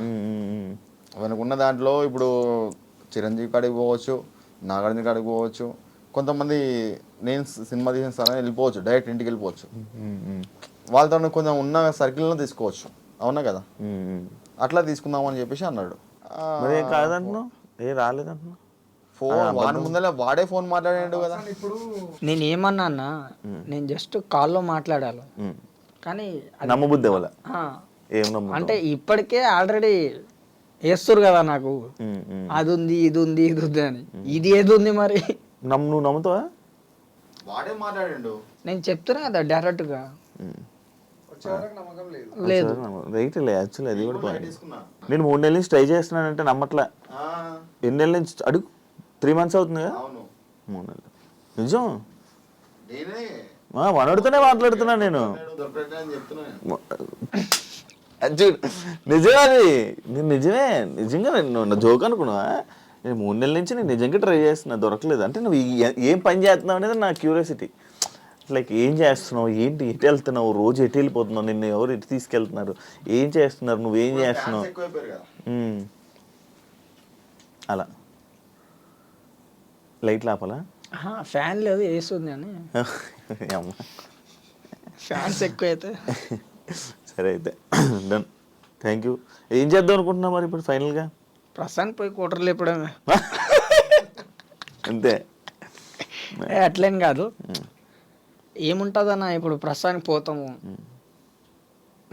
మనకున్న దాంట్లో ఇప్పుడు చిరంజీవి కాడికి పోవచ్చు, నాగార్జున కాడికి పోవచ్చు, కొంతమంది నేను సినిమా తీసిన స్థానం వెళ్ళిపోవచ్చు, డైరెక్ట్ ఇంటికి వెళ్ళిపోవచ్చు. వాళ్ళతో కొంచెం ఉన్న సర్కిల్లో తీసుకోవచ్చు, అవునా కదా? అట్లా తీసుకుందామని చెప్పేసి అన్నాడు. కాదంటున్నావు, ఏ రాలేదంటున్నావు? ఫోన్ వాడి ముందర వాడే ఫోన్ మాట్లాడాడు కదా. నేను ఏమన్నా అన్న, నేను జస్ట్ కాల్లో మాట్లాడాలి, కానీ నమ్మబుద్ధి వల్ల అంటే ఇప్పటికే ఆల్రెడీ వేస్తారు కదా నాకు, అది ఉంది ఇది ఉంది ఇది ఉంది అని. ఇది ఏది ఉంది మరి? నువ్వు నమ్ముతావా? వాడే మాట్లాడిండు. నేను చెప్తున్నా కదా డైరెక్ట్గా. లేదు రైట్ లే యాక్చువల్లీ అది కూడా పాయింట్. తీసుకున్నా. నేను 3 నెలల నుంచి ట్రై చేస్తున్నానంటే నమ్మట్లే. ఆ, ఎన్ని నెలల నుంచి అడుగు? 3 months అవుతుంది కదా. అవును 3 నెలలు నిజం. నేనే మనోడితోనే మాట్లాడుతున్నా నేను. దొరకట్లే అని చెప్తున్నా. నిజమే అది. నేను నిజంగా నేను జోక్ అనుకున్నావా? నేను 3 నెలల నుంచి నేను నిజంగా ట్రై చేస్తున్నా, దొరకలేదు. అంటే నువ్వు ఏం పని చేస్తున్నావు అనేది నా క్యూరియాసిటీ. లైక్ ఏం చేస్తున్నావు, ఏంటి, ఎటు వెళ్తున్నావు, రోజు ఎటు వెళ్ళిపోతున్నావు, నిన్ను ఎవరు ఎటు తీసుకెళ్తున్నారు, ఏం చేస్తున్నారు, నువ్వేం చేస్తున్నావు. ఫ్యాన్స్ ఎక్కువైపోయారు కదా. అలా లైట్లు ఆపాలా? ఫ్యాన్ లేదు, వేస్తుంది అని. అమ్మ ఫ్యాన్స్ ఎక్కువ అయితే. సరే అయితే డన్. Thank you. ఏం చేద్దాం అనుకుంటున్నావు మరి ఇప్పుడు ఫైనల్గా? ప్రస్తుతానికి పోయి కూటర్లు లేపడమే. అంతే. అట్లేం కాదు, ఏముంటుందన్న ఇప్పుడు ప్రస్తుతానికి పోతాము,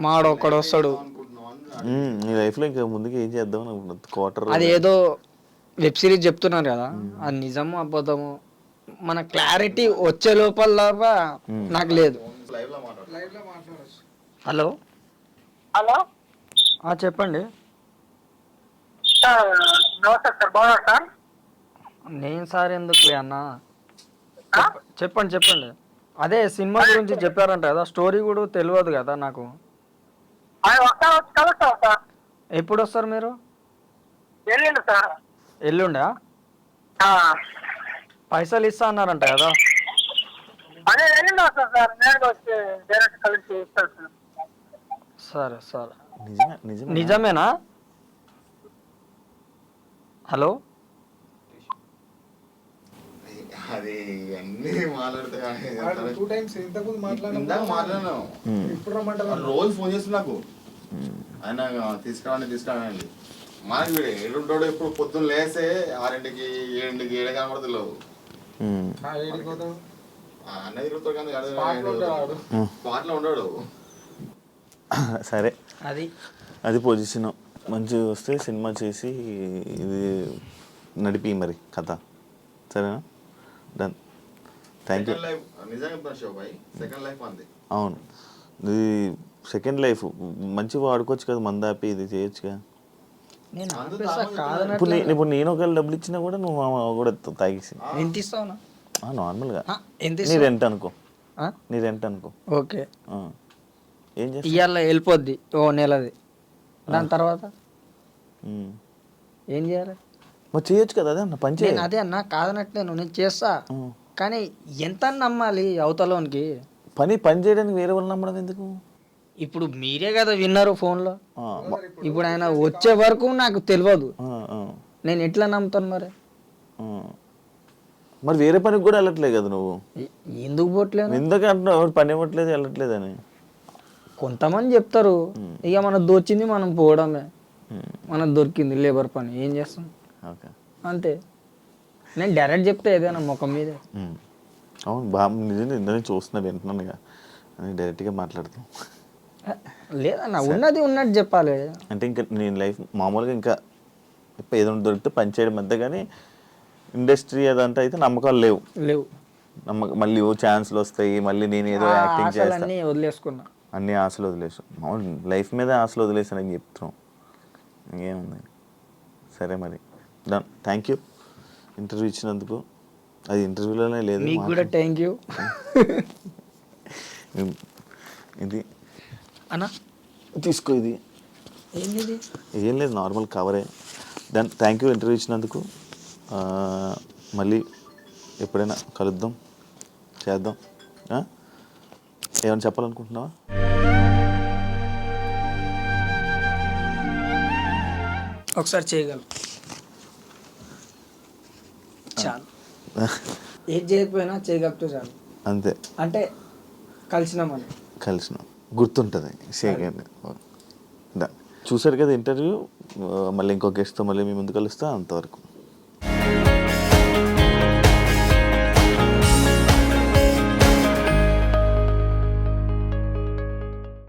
మాడు ఒక్కడు వస్తాడు. నీ లైఫ్లో ఇంకా ముందుకు ఏం చేద్దాం అనుకుంటున్నా? క్వార్టర్ అది ఏదో వెబ్ సిరీస్ చెప్తున్నారు కదా, అది నిజము అబద్ధము మన క్లారిటీ వచ్చే లోపల నాకు లేదు. హలో హలో చెప్పండి. సార్ నమస్తే సార్, బాగున్నారు సార్? నేను సార్ ఎందుకు అన్న, చెప్పండి. అదే సినిమా గురించి చెప్పారంట కదా, స్టోరీ కూడా తెలియదు కదా నాకు. ఒకసారి వచ్చి కలుస్తాం సార్. ఎప్పుడు వస్తారు మీరు? వెళ్ళండి సార్. ఎల్లుండా? పైసలు ఇస్తా అన్నారంట కదా. అదే వెళ్ళండి వస్తాను సార్, నేను వచ్చి డైరెక్ట్ కలిసి ఇస్తాను సార్. సరే నిజమే. నిజమేనా? హలో అది అన్ని మాట్లాడాను. రోజు ఫోన్ చేస్తున్నా నాకు, ఆయన తీసుకురాండి. మనకి వీడు ఏడుంటాడు, ఎప్పుడు పొద్దున్న లేస్తే 6ంటికి 7ంటికి 7 కనబడతలేవు. అన్న తిరుగుతాడు కానీ పాటలో ఉండడు. సరే అది పొజిషన్ మంచిగా వస్తే సినిమా చేసి ఇది నడిపి మరి కథ. సరేనా? Done. Thank you. Second life అంది. అవును, ఇది సెకండ్ లైఫ్ మంచిగా వాడుకోవచ్చు కదా, మందాపి ఇది చేయొచ్చుగా. ఇప్పుడు నేను ఒకవేళ డబ్బులు ఇచ్చినా కూడా నువ్వు కూడా తాగేసి ఎంత ఇస్తావు? నార్మల్గా ఎంత నీ రెంట్ అనుకో. ఓకే, ఏం చేస్తా ఇవాళ వెళ్ళిపోద్ది ఓ నెలది, దాని తర్వాత ఏం చేయాలి? మరి చేయొచ్చు కదా, అదే అన్న పని చేయాలి. అదే అన్న కాదనట్లేను, నేను చేస్తా, కానీ ఎంత నమ్మాలి అవతలోనికి? పని చేయడానికి వేరే వాళ్ళు నమ్మడం ఎందుకు? ఇప్పుడు మీరే కదా విన్నారు ఫోన్లో, ఇప్పుడు ఆయన వచ్చే వరకు నాకు తెలియదు, నేను ఎట్లా నమ్ముతాను మరి? మరి వేరే పనికి కూడా వెళ్ళట్లేదు కదా నువ్వు? ఎందుకు పోవట్లేదు? ఎందుకంటే పని ఇవ్వట్లేదు, వెళ్ళట్లేదు అని కొంతమంది చెప్తారు. ఇక మనకు దొచ్చింది మనం పోవడమే, మనకు దొరికింది లేబర్ పని, ఏం చేస్తాం అంతే. నేను డైరెక్ట్ చెప్తే ఏదైనా ముఖం మీదే. అవును బాగా నిజంగా ఇందని చూస్తున్నా, వింటున్నాను ఇక అని డైరెక్ట్గా మాట్లాడతాం. లేదన్న, ఉన్నది ఉన్నట్టు చెప్పాలి. అంటే ఇంకా నేను లైఫ్ మామూలుగా ఇంకా ఏదైనా దొరికితే పని చేయడం అంతే, కానీ ఇండస్ట్రీ అదంతా అయితే నమ్మకాలు లేవు. మళ్ళీ ఓ ఛాన్స్లు వస్తాయి, మళ్ళీ నేను ఏదో యాక్టింగ్ చేస్తాను, వదిలేసుకున్నా, అన్ని ఆశలు వదిలేసాం. మామూలు లైఫ్ మీద ఆశలు వదిలేసానని చెప్తున్నాం, ఇంకేముంది. సరే మరి డన్. థ్యాంక్ యూ ఇంటర్వ్యూ ఇచ్చినందుకు. అది ఇంటర్వ్యూలోనే లేదు, మీకు కూడా థ్యాంక్ యూ. ఇది అన్నా తీసుకో, ఇది ఏంది? ఏం లేదు, నార్మల్ కవరే. డన్. థ్యాంక్ యూ ఇంటర్వ్యూ ఇచ్చినందుకు. మళ్ళీ ఎప్పుడైనా కలుద్దాం, చేద్దాం. ఏమైనా చెప్పాలనుకుంటున్నావా? ఒకసారి చేయగలం, చాలు. ఏది చేయకపోయినా చేయగలిగితే చాలు, అంతే. అంటే కలిసినామని గుర్తుంటుంది. చూసారు కదా ఇంటర్వ్యూ. మళ్ళీ ఇంకో గెస్ట్తో మళ్ళీ మీ ముందు కలుస్తా. అంతవరకు